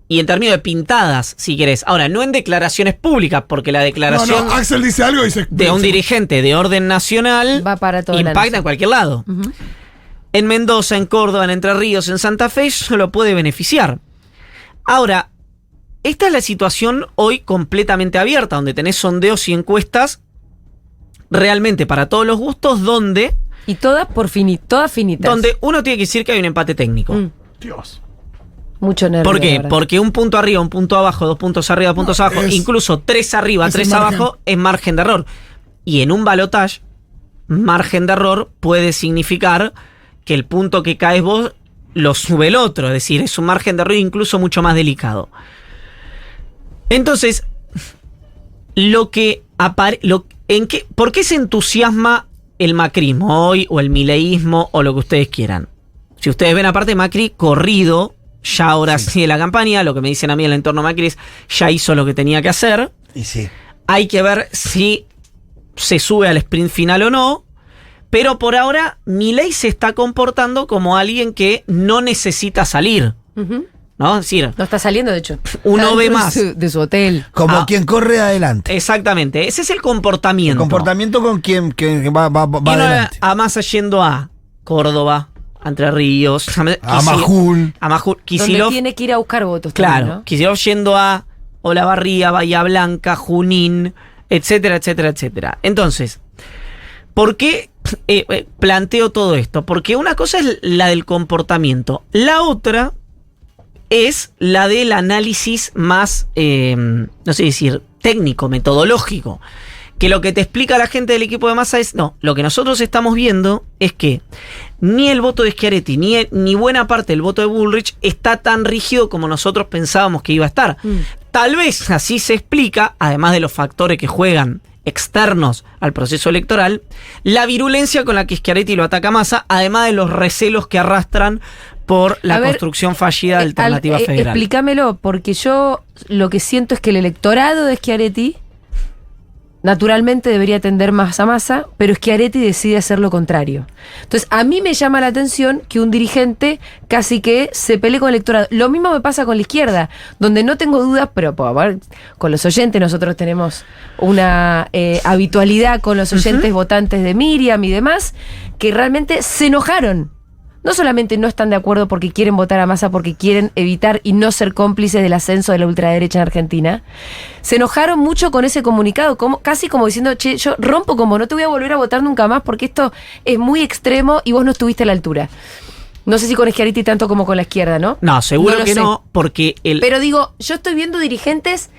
Y en términos de pintadas, si querés. Ahora, no en declaraciones públicas, porque la No, declaración no, Axel dice algo y dice. de un dirigente de orden nacional Va para toda la impacta nación. en cualquier lado. Ujú. En Mendoza, en Córdoba, en Entre Ríos, en Santa Fe, eso lo puede beneficiar. Ahora, esta es la situación hoy completamente abierta, donde tenés sondeos y encuestas realmente para todos los gustos, donde Y todas todas finitas. uno tiene que decir que hay un empate técnico. Dios. Mucho nervio. ¿Por la qué? verdad. Porque un punto arriba, un punto abajo, 2 puntos arriba, 2 puntos abajo, es- incluso 3 arriba, es 3 el margen. abajo, es margen de error. Y en un balotage, margen de error puede significar que el punto que caes vos lo sube el otro. Es decir, es un margen de error incluso mucho más delicado. Entonces, ¿por qué se entusiasma el macrismo hoy o el mileísmo o lo que ustedes quieran? Si ustedes ven aparte Macri corrido, ya ahora sí de la campaña, lo que me dicen a mí en el entorno Macri es, ya hizo lo que tenía que hacer. Y sí. Hay que ver si se sube al sprint final o no. Pero por ahora, Milei se está comportando como alguien que no necesita salir. Ujú. ¿No? Es decir, No está saliendo, de hecho. Uno Está ve dentro más. de su hotel. Como Ah. quien corre adelante. exactamente, ese es el El comportamiento. comportamiento con quien que va Y uno adelante. a Massa yendo a Córdoba, a Entre Ríos, A Majul. a Majul, Donde Kicillof, tiene que ir a buscar votos. claro, también, ¿no? Kicillof yendo a Olavarría, Bahía Blanca, Junín, etcétera, etcétera, etcétera. Entonces, ¿por qué planteo todo esto? Porque una cosa es la del comportamiento, la otra es la del análisis más, no sé decir, técnico, metodológico. Que lo que te explica la gente del equipo de Massa es, no, lo que nosotros estamos viendo es que ni el voto de Schiaretti, ni buena parte del voto de Bullrich está tan rígido como nosotros pensábamos que iba a estar. Tal vez así se explica, además de los factores que juegan externos al proceso electoral, la virulencia con la que Schiaretti lo ataca a Massa, además de los recelos que arrastran por la A ver, construcción fallida de Alternativa Federal. Explícamelo, porque yo lo que siento es que el electorado de Schiaretti naturalmente debería tender más a Massa, pero Schiaretti decide hacer lo contrario. Entonces, a mí me llama la atención que un dirigente casi que se pelee con el electorado. Lo mismo me pasa con la izquierda, donde no tengo dudas, pero a ver, con los oyentes nosotros tenemos una habitualidad con los oyentes votantes de Miriam y demás, que realmente se enojaron. No solamente no están de acuerdo porque quieren votar a Massa, porque quieren evitar y no ser cómplices del ascenso de la ultraderecha en Argentina, se enojaron mucho con ese comunicado, casi como diciendo, che, yo rompo como no te voy a volver a votar nunca más porque esto es muy extremo y vos no estuviste a la altura. No sé si con Schiaretti tanto como con la izquierda, ¿no? No, seguro lo que sé. no, porque Pero digo, yo estoy viendo dirigentes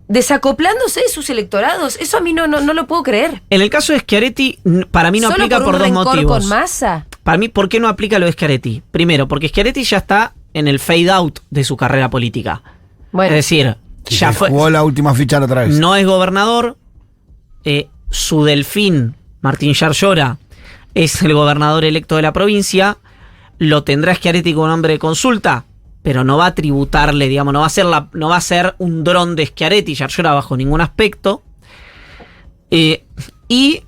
desacoplándose de sus electorados. Eso a mí no lo puedo creer. en el caso de Schiaretti, para mí no ¿Solo aplica por por un dos rencor motivos. con Massa? Para mí, ¿por qué no aplica lo de Schiaretti? Primero, porque Schiaretti ya está en el fade out de su carrera política. Bueno, Es decir, Sí, ya se fue. jugó la última ficha la otra vez. No es gobernador. Su delfín, Martín Yarlora, es el gobernador electo de la provincia. Lo tendrá Schiaretti como nombre de consulta, pero no va a tributarle, digamos, no va a ser un dron de Schiaretti, Yarlora, bajo ningún aspecto. Y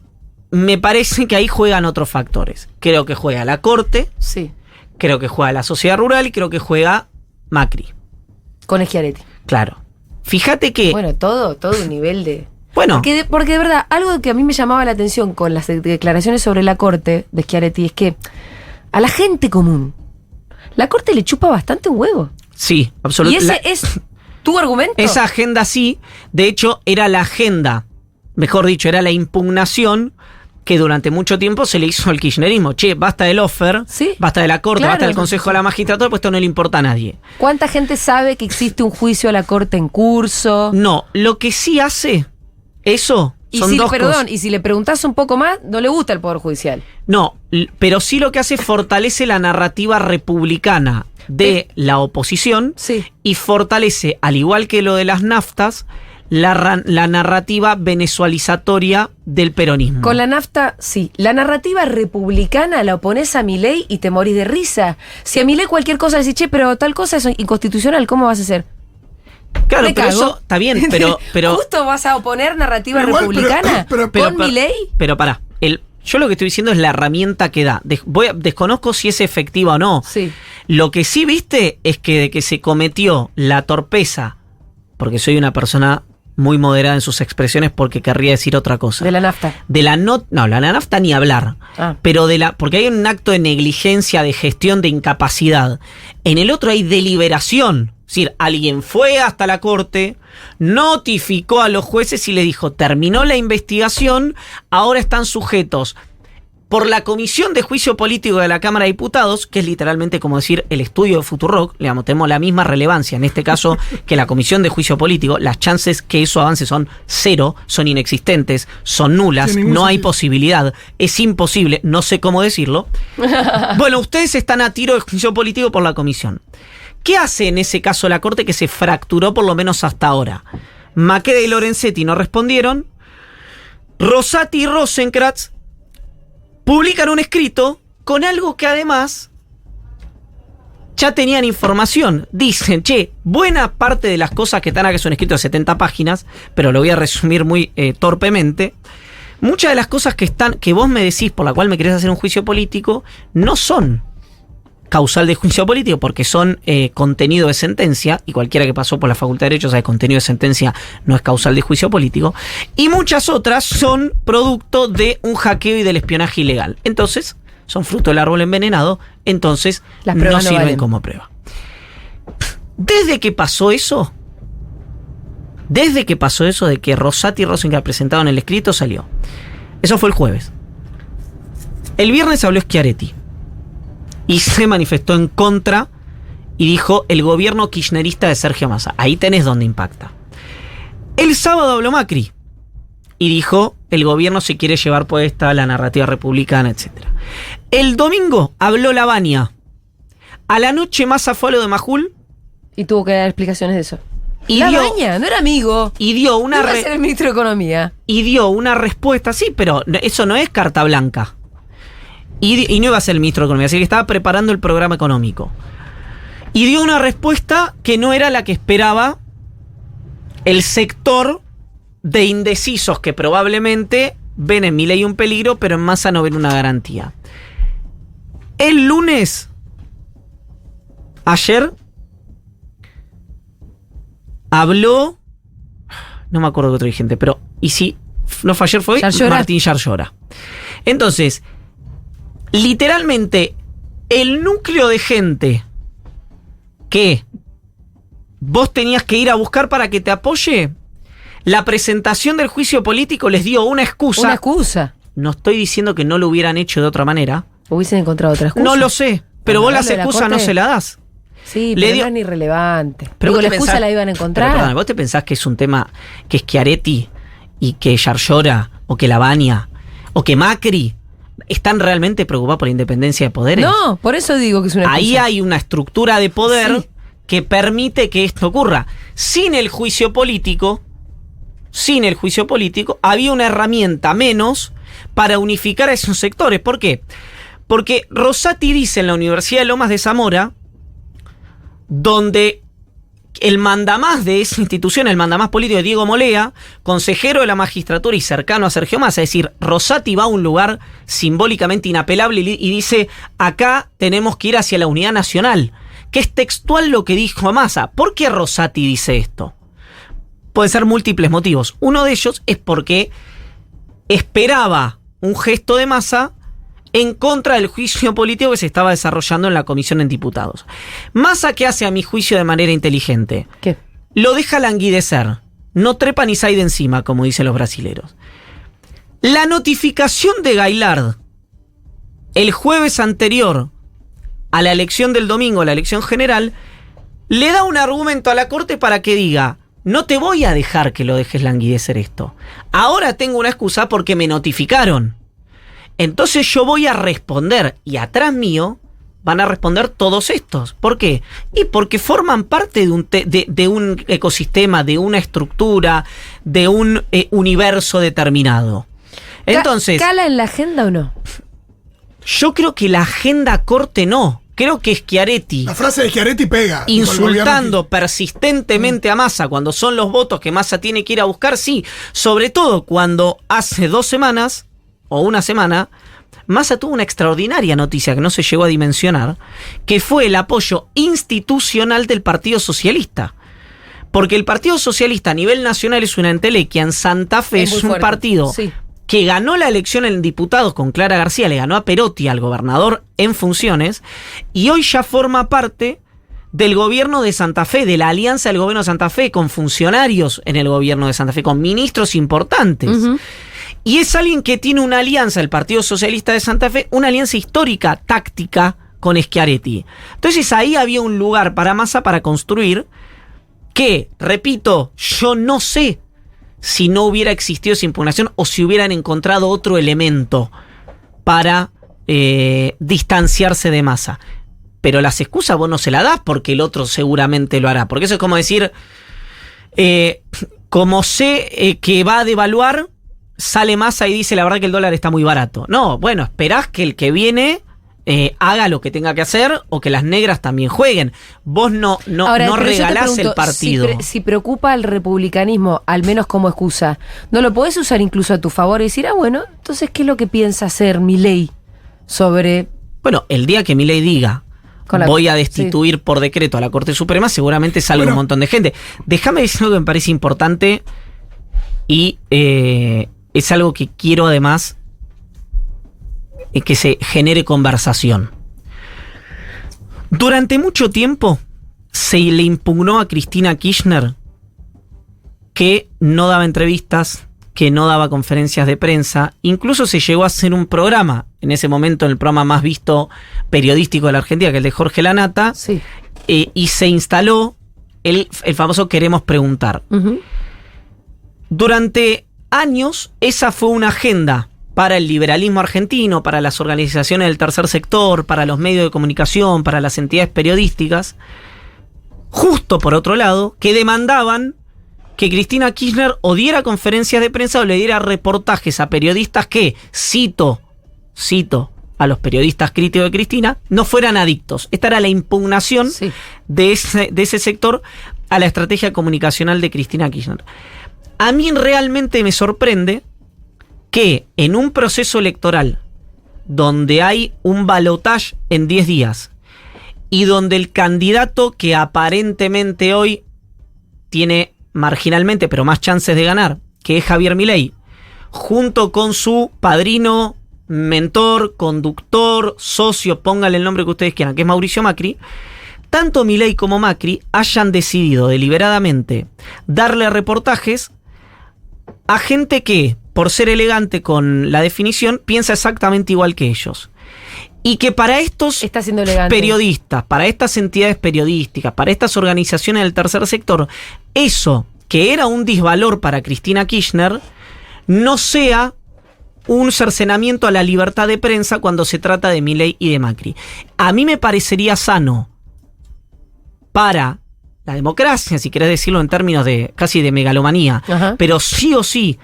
me parece que ahí juegan otros factores. Creo que juega la corte, sí, creo que juega la sociedad rural y creo que juega Macri. con Schiaretti. Claro. Fíjate que. Bueno, todo un nivel de... Bueno, Porque de verdad, algo que a mí me llamaba la atención con las declaraciones sobre la corte de Schiaretti es que a la gente común, la corte le chupa bastante un huevo. sí, Y absolutamente. ese es ¿Tu argumento? Esa agenda sí, de hecho era la agenda, mejor dicho, era la impugnación que durante mucho tiempo se le hizo al kirchnerismo. Che, basta del offer, Sí, basta de la corte, claro. basta del Consejo de la Magistratura, pues esto no le importa a nadie. ¿Cuánta gente sabe que existe un juicio a la corte en curso? No, lo que sí hace eso Y son si, dos perdón, cosas. y si le preguntás un poco más, no le gusta el Poder Judicial. No, pero sí lo que hace fortalece la narrativa republicana de la oposición Sí. y fortalece, al igual que lo de las naftas, la narrativa venezualizatoria del peronismo. Con la nafta, sí. La narrativa republicana la opones a Milei y te morís de risa. Si a Milei cualquier cosa le decís, che, pero tal cosa es inconstitucional, ¿cómo vas a hacer? Claro, Me pero cago. eso está bien, pero ¿Justo vas a oponer narrativa Pero igual, republicana pero- con Milei? Pero pará, yo lo que estoy diciendo es la herramienta que da. Desconozco si es efectiva o no. Sí. Lo que sí viste es que de que se cometió la torpeza, porque soy una persona muy moderada en sus expresiones porque querría decir otra cosa. De la nafta. La nafta ni hablar. Ah. Pero porque hay un acto de negligencia, de gestión, de incapacidad. En el otro hay deliberación. Es decir, alguien fue hasta la corte, notificó a los jueces y le dijo, terminó la investigación, ahora están sujetos por la Comisión de Juicio Político de la Cámara de Diputados, que es literalmente como decir el estudio de Futurock, digamos, tenemos la misma relevancia en este caso que la Comisión de Juicio Político, las chances que eso avance son cero, son inexistentes, son nulas, Sin ningún no hay sentido. posibilidad, es imposible, no sé cómo decirlo. Bueno, ustedes están a tiro de juicio político por la comisión. ¿Qué hace en ese caso la Corte que se fracturó por lo menos hasta ahora? Maqueda y Lorenzetti no respondieron. Rosati y Rosenkrantz publican un escrito con algo que además ya tenían información. Dicen, che, buena parte de las cosas que están acá, que son escritos de 70 páginas, pero lo voy a resumir muy torpemente. Muchas de las cosas que vos me decís por la cual me querés hacer un juicio político no son causal de juicio político porque son contenido de sentencia, y cualquiera que pasó por la Facultad de Derecho sabe que contenido de sentencia no es causal de juicio político, y muchas otras son producto de un hackeo y del espionaje ilegal. Entonces, son fruto del árbol envenenado, entonces Las no pruebas no sirven valen. como prueba. Desde que pasó eso de que Rosati y Rosenkrantz presentaron el escrito, salió. Eso fue el jueves. El viernes habló Schiaretti y se manifestó en contra y dijo el gobierno kirchnerista de Sergio Massa. Ahí tenés donde impacta. El sábado habló Macri y dijo el gobierno se quiere llevar puesta la narrativa republicana, etc. El domingo habló Lavagna. A la noche Massa fue a lo de Majul Y tuvo que dar explicaciones de eso. y La dio, baña, no era amigo. y dio una Iba a ser el ministro de Economía. y dio una respuesta, sí, pero eso no es carta blanca. Y no iba a ser el ministro de Economía, así que estaba preparando el programa económico. Y dio una respuesta que no era la que esperaba el sector de indecisos que probablemente ven en Milei un peligro, pero en Massa no ven una garantía. El lunes, ayer, habló, no me acuerdo de otro dirigente, pero, y si no fue ayer, fue Yarlora. Martín Yarlora. Entonces, literalmente, el núcleo de gente que vos tenías que ir a buscar para que te apoye, la presentación del juicio político les dio una excusa. Una excusa. No estoy diciendo que no lo hubieran hecho de otra manera. Hubiesen encontrado otra excusa. No lo sé, pero vos Bueno, las lo de la excusas no corte- se las das. Sí, Le pero dio- no es irrelevante. Pero Digo, vos la te excusa pensás- la iban a Pero, encontrar. perdón, ¿vos te pensás que es un tema que Schiaretti y que Yarlora o que Lavagna o que Macri están realmente preocupados por la independencia de poderes? No, por eso digo que es una excusa. Ahí hay una estructura de poder Sí. que permite que esto ocurra. Sin el juicio político, había una herramienta menos para unificar a esos sectores. ¿Por qué? Porque Rosati dice en la Universidad de Lomas de Zamora, donde el mandamás de esa institución, el mandamás político de Diego Molea, consejero de la magistratura y cercano a Sergio Massa, es decir, Rosati va a un lugar simbólicamente inapelable y dice, acá tenemos que ir hacia la unidad nacional, que es textual lo que dijo Massa. ¿Por qué Rosati dice esto? Pueden ser múltiples motivos. Uno de ellos es porque esperaba un gesto de Massa en contra del juicio político que se estaba desarrollando en la Comisión de Diputados. Massa, ¿qué hace a mi juicio de manera inteligente? ¿Qué? lo deja languidecer. No trepa ni sale de encima, como dicen los brasileros. La notificación de Gaillard el jueves anterior a la elección del domingo, la elección general, le da un argumento a la Corte para que diga: no te voy a dejar que lo dejes languidecer esto. Ahora tengo una excusa porque me notificaron. Entonces yo voy a responder, y atrás mío van a responder todos estos. ¿Por qué? Y porque forman parte de un ecosistema, de una estructura, de un universo determinado. Entonces, ¿cala en la agenda o no? Yo creo que la agenda Corte no. Creo que Schiaretti, La frase de Schiaretti pega. insultando persistentemente a Massa cuando son los votos que Massa tiene que ir a buscar, sí. Sobre todo cuando hace 2 semanas, o una semana, Massa tuvo una extraordinaria noticia que no se llegó a dimensionar, que fue el apoyo institucional del Partido Socialista. Porque el Partido Socialista a nivel nacional es una entelequia. En Santa Fe es un fuerte. partido Sí. que ganó la elección en diputados con Clara García, le ganó a Perotti, al gobernador en funciones, y hoy ya forma parte del gobierno de Santa Fe, de la alianza del gobierno de Santa Fe, con funcionarios en el gobierno de Santa Fe, con ministros importantes. Ujú. Y es alguien que tiene una alianza, el Partido Socialista de Santa Fe, una alianza histórica, táctica, con Schiaretti. Entonces ahí había un lugar para Massa para construir que, repito, yo no sé si no hubiera existido esa impugnación o si hubieran encontrado otro elemento para distanciarse de Massa. Pero las excusas vos no se las das porque el otro seguramente lo hará. Porque eso es como decir, como sé que va a devaluar, sale Massa y dice la verdad que el dólar está muy barato. No, bueno, esperás que el que viene haga lo que tenga que hacer o que las negras también jueguen. Vos no Ahora, pero yo te regalás pregunto, el partido. Si preocupa al republicanismo, al menos como excusa, ¿no lo podés usar incluso a tu favor y decir, bueno, entonces, ¿qué es lo que piensa hacer Milei sobre...? Bueno, el día que Milei diga voy a destituir por decreto a la Corte Suprema, seguramente salga un montón de gente. Déjame decir algo que me parece importante y es algo que quiero además que se genere conversación. Durante mucho tiempo se le impugnó a Cristina Kirchner que no daba entrevistas, que no daba conferencias de prensa. Incluso se llegó a hacer un programa, en ese momento el programa más visto periodístico de la Argentina, que es el de Jorge Lanata, Sí. Y se instaló el famoso Queremos Preguntar. Ujú. Durante años esa fue una agenda para el liberalismo argentino, para las organizaciones del tercer sector, para los medios de comunicación, para las entidades periodísticas, justo por otro lado, que demandaban que Cristina Kirchner o diera conferencias de prensa o le diera reportajes a periodistas que, cito a los periodistas críticos de Cristina, no fueran adictos. Esta era la impugnación Sí. de ese sector a la estrategia comunicacional de Cristina Kirchner. A mí realmente me sorprende que en un proceso electoral donde hay un balotaje en 10 días y donde el candidato que aparentemente hoy tiene marginalmente, pero más chances de ganar, que es Javier Milei, junto con su padrino, mentor, conductor, socio, póngale el nombre que ustedes quieran, que es Mauricio Macri, tanto Milei como Macri hayan decidido deliberadamente darle reportajes a gente que, por ser elegante con la definición, piensa exactamente igual que ellos. Y que para estos Está siendo elegante. periodistas, para estas entidades periodísticas, para estas organizaciones del tercer sector, eso que era un disvalor para Cristina Kirchner, no sea un cercenamiento a la libertad de prensa cuando se trata de Milei y de Macri. A mí me parecería sano para la democracia, si querés decirlo en términos de casi de megalomanía, Ajá. pero sí o sí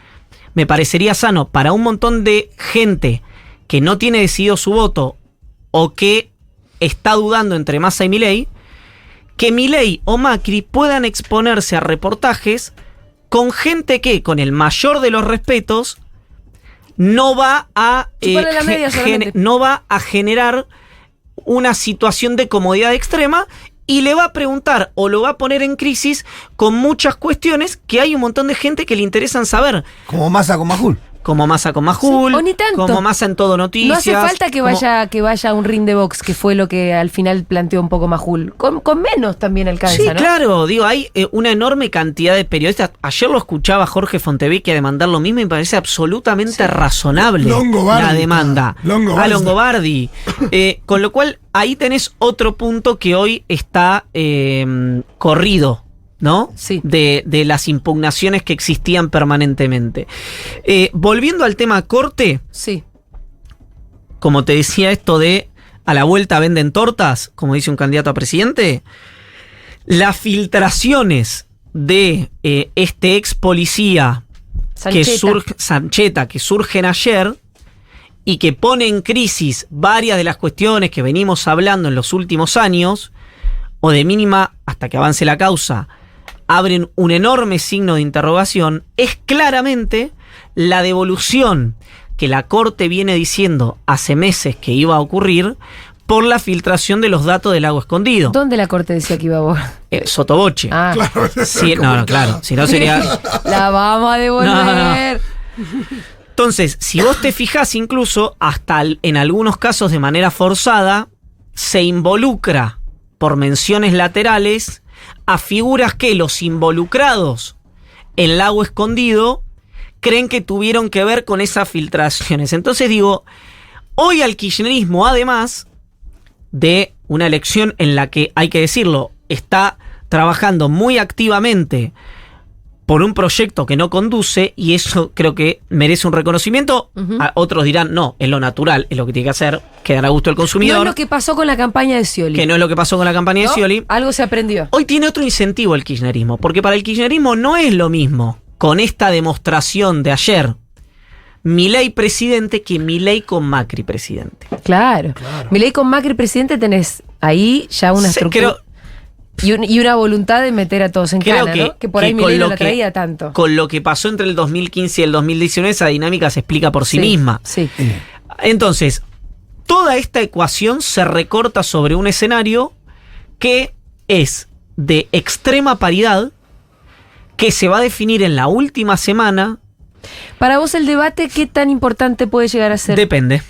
me parecería sano para un montón de gente que no tiene decidido su voto o que está dudando entre Massa y Milei, que Milei o Macri puedan exponerse a reportajes con gente que, con el mayor de los respetos, no va a Chuparle la media solamente. no va a generar una situación de comodidad extrema y le va a preguntar o lo va a poner en crisis con muchas cuestiones que hay un montón de gente que le interesan saber. Como Massa con Majul. como Massa con Majul, Sí, o ni tanto. como Massa en Todo Noticias. No hace falta que como- vaya a un ring de box, que fue lo que al final planteó un poco Majul. Con menos también alcanza, Sí, ¿no? claro, digo, hay una enorme cantidad de periodistas. Ayer lo escuchaba Jorge Fontevecchia demandar lo mismo y me parece absolutamente razonable Longobardi, la demanda. Longobardi. A Longobardi. Con lo cual, ahí tenés otro punto que hoy está corrido, ¿no? Sí. De las impugnaciones que existían permanentemente. Volviendo al tema corte, Sí. como te decía, esto de a la vuelta venden tortas, como dice un candidato a presidente, las filtraciones de este ex policía Sancheta, que surgen ayer y que pone en crisis varias de las cuestiones que venimos hablando en los últimos años, o de mínima hasta que avance la causa, abren un enorme signo de interrogación, es claramente la devolución que la Corte viene diciendo hace meses que iba a ocurrir por la filtración de los datos del Lago Escondido. ¿Dónde la Corte decía que iba a vos? Sotoboche. Ah, Sí, no, claro, si no sería... la vamos a devolver. Entonces, si vos te fijás, incluso hasta en algunos casos de manera forzada, se involucra por menciones laterales a figuras que los involucrados en Lago Escondido creen que tuvieron que ver con esas filtraciones. Entonces digo, hoy al kirchnerismo, además de una elección en la que, hay que decirlo, está trabajando muy activamente por un proyecto que no conduce, y eso creo que merece un reconocimiento. Otros dirán, no, es lo natural, es lo que tiene que hacer, que dar a gusto al consumidor. No es lo que pasó con la campaña de Scioli. Que no es lo que pasó con la campaña ¿No? de Scioli. Algo se aprendió. Hoy tiene otro incentivo el kirchnerismo, porque para el kirchnerismo no es lo mismo con esta demostración de ayer Milei presidente que Milei con Macri presidente. Claro. Milei con Macri presidente tenés ahí ya una estructura. Y una voluntad de meter a todos en Creo cana, ¿no? Que por ahí con Milei no lo la que- traía tanto. Con lo que pasó entre el 2015 y el 2019, esa dinámica se explica por sí misma. Sí. Entonces, toda esta ecuación se recorta sobre un escenario que es de extrema paridad, que se va a definir en la última semana. Para vos el debate, ¿qué tan importante puede llegar a ser? Depende.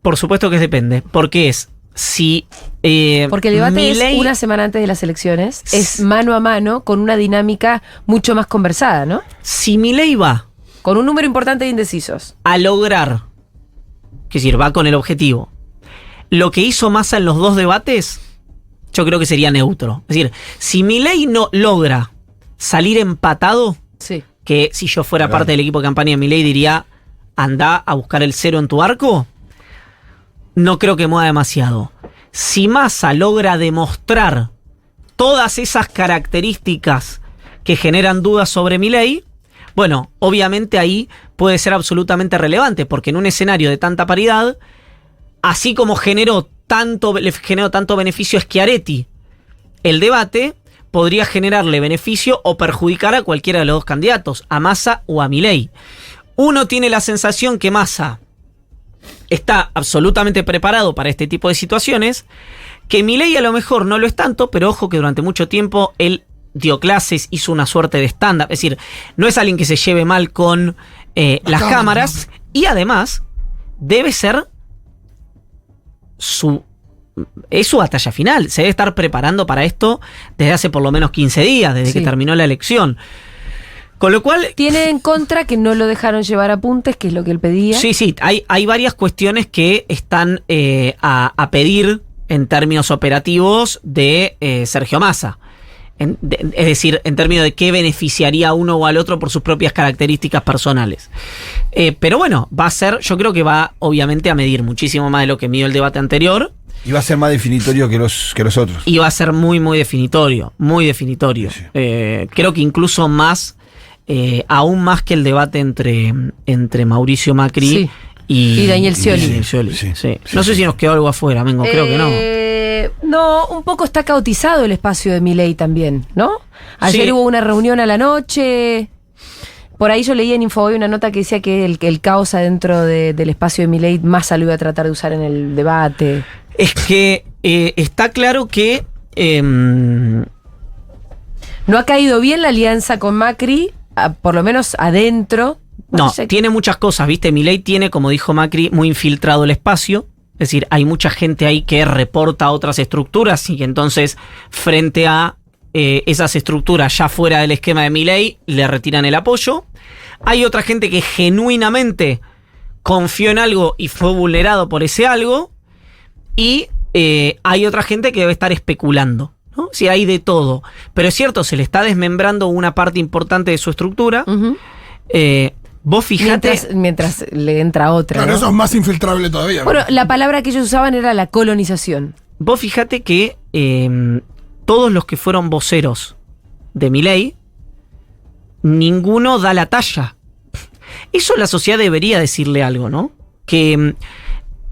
Por supuesto que depende. Porque es si Porque el debate Milei- es una semana antes de las elecciones, es mano a mano, con una dinámica mucho más conversada, ¿no? si Milei va Con un número importante de indecisos. a lograr, es decir, va con el objetivo, lo que hizo Massa en los dos debates, yo creo que sería neutro. Es decir, si Milei no logra salir empatado, Sí. que si yo fuera parte del equipo de campaña de Milei diría, anda a buscar el cero en tu arco, no creo que mueva demasiado. Si Massa logra demostrar todas esas características que generan dudas sobre Milei, bueno, obviamente ahí puede ser absolutamente relevante, porque en un escenario de tanta paridad, así como le generó tanto beneficio a Schiaretti el debate, podría generarle beneficio o perjudicar a cualquiera de los dos candidatos, a Massa o a Milei. Uno tiene la sensación que Massa está absolutamente preparado para este tipo de situaciones, que Milei a lo mejor no lo es tanto, pero ojo que durante mucho tiempo él dio clases, hizo una suerte de stand-up, es decir, no es alguien que se lleve mal con las cámaras, y además debe ser su batalla final. Se debe estar preparando para esto desde hace por lo menos 15 días, desde que terminó la elección. Con lo cual... Tiene en contra que no lo dejaron llevar apuntes, que es lo que él pedía. Sí, hay varias cuestiones que están a pedir en términos operativos de Sergio Massa. Es decir, en términos de qué beneficiaría a uno o al otro por sus propias características personales. Pero bueno, va a ser, yo creo que va obviamente a medir muchísimo más de lo que midió el debate anterior. Y va a ser más definitorio que los otros. Y va a ser muy, muy definitorio. Muy definitorio. Sí. Creo que incluso más, aún más que el debate entre Mauricio Macri y Daniel Scioli. Daniel Scioli, Sí. sí. No sé si nos quedó algo afuera, Mengo, creo que no. No, un poco está caotizado el espacio de Milei también, ¿no? Ayer Sí. hubo una reunión a la noche. Por ahí yo leí en Infobae una nota que decía que el caos adentro del espacio de Milei Massa lo iba a tratar de usar en el debate. Es que está claro que No ha caído bien la alianza con Macri, por lo menos adentro No, Parece que- tiene muchas cosas, ¿viste? Milei tiene, como dijo Macri, muy infiltrado el espacio. Es decir, hay mucha gente ahí que reporta otras estructuras y que entonces, frente a esas estructuras ya fuera del esquema de Milei, le retiran el apoyo. Hay otra gente que genuinamente confió en algo y fue vulnerado por ese algo. Y hay otra gente que debe estar especulando, ¿no? Sí, hay de todo. Pero es cierto, se le está desmembrando una parte importante de su estructura. Ujú. Vos fijate... Mientras le entra otra. Claro, ¿no? eso es más infiltrable todavía. Bueno, la palabra que ellos usaban era la colonización. Vos fijate que todos los que fueron voceros de Milei, ninguno da la talla. Eso la sociedad debería decirle algo, ¿no? Que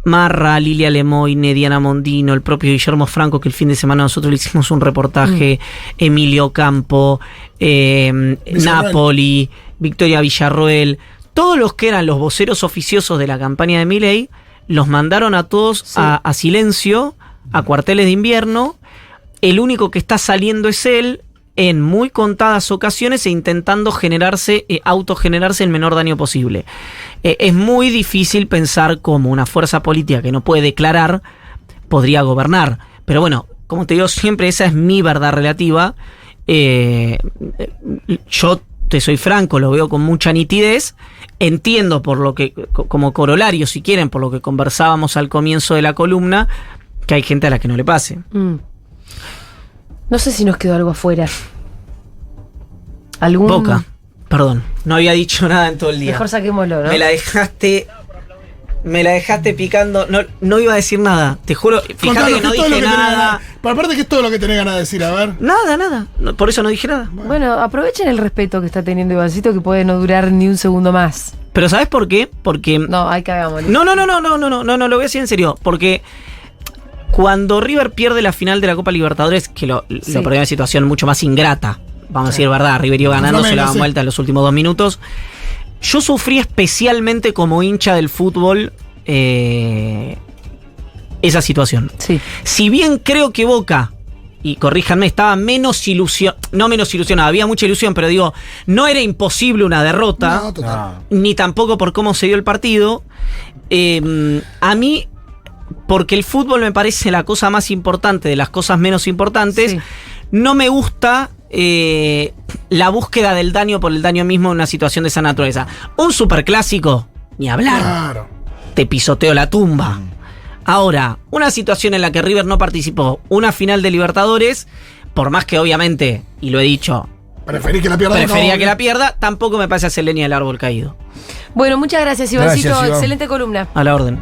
Marra, Lilia Lemoyne, Diana Mondino, el propio Guillermo Franco, que el fin de semana nosotros le hicimos un reportaje, Emilio Campo, Napoli, Victoria Villarroel, todos los que eran los voceros oficiosos de la campaña de Milei, los mandaron a todos a silencio, a cuarteles de invierno. El único que está saliendo es él, en muy contadas ocasiones, e intentando autogenerarse el menor daño posible. Es muy difícil pensar cómo una fuerza política que no puede declarar podría gobernar. Pero bueno, como te digo siempre, esa es mi verdad relativa. Yo te soy franco, lo veo con mucha nitidez. Entiendo por lo que, como corolario, si quieren, por lo que conversábamos al comienzo de la columna, que hay gente a la que no le pase. No sé si nos quedó algo afuera. ¿Algún? Boca. Perdón, no había dicho nada en todo el día. Mejor saquémoslo, ¿no? Me la dejaste picando. No iba a decir nada, te juro. Fíjate Contalo, que no es todo lo dije que tenés nada. ganas- Pero aparte que es todo lo que tenés ganas de decir, a ver. Nada. No, por eso no dije nada. Bueno, aprovechen el respeto que está teniendo Ivancito, que puede no durar ni un segundo más. Pero ¿sabes por qué? Porque... No, ahí cagamos. No, lo voy a decir en serio. Porque cuando River pierde la final de la Copa Libertadores, que lo perdió en una situación mucho más ingrata, vamos a decir verdad, River iba ganando, se le daban vuelta en los últimos 2 minutos. Yo sufrí especialmente como hincha del fútbol esa situación. Sí. Si bien creo que Boca, y corríjanme, estaba no menos ilusionada, había mucha ilusión, pero digo, no era imposible una derrota, No, total. ni tampoco por cómo se dio el partido. A mí, porque el fútbol me parece la cosa más importante de las cosas menos importantes, Sí. no me gusta la búsqueda del daño por el daño mismo en una situación de esa naturaleza. Un superclásico, ni hablar, Claro. te pisoteo la tumba. Ahora, una situación en la que River no participó, una final de Libertadores, por más que obviamente, y lo he dicho, Preferí que la pierda. prefería no, que la pierda, tampoco me parece hacer leña del árbol caído. Bueno, muchas gracias, Ivancito. Gracias, Iván. Excelente columna. A la orden.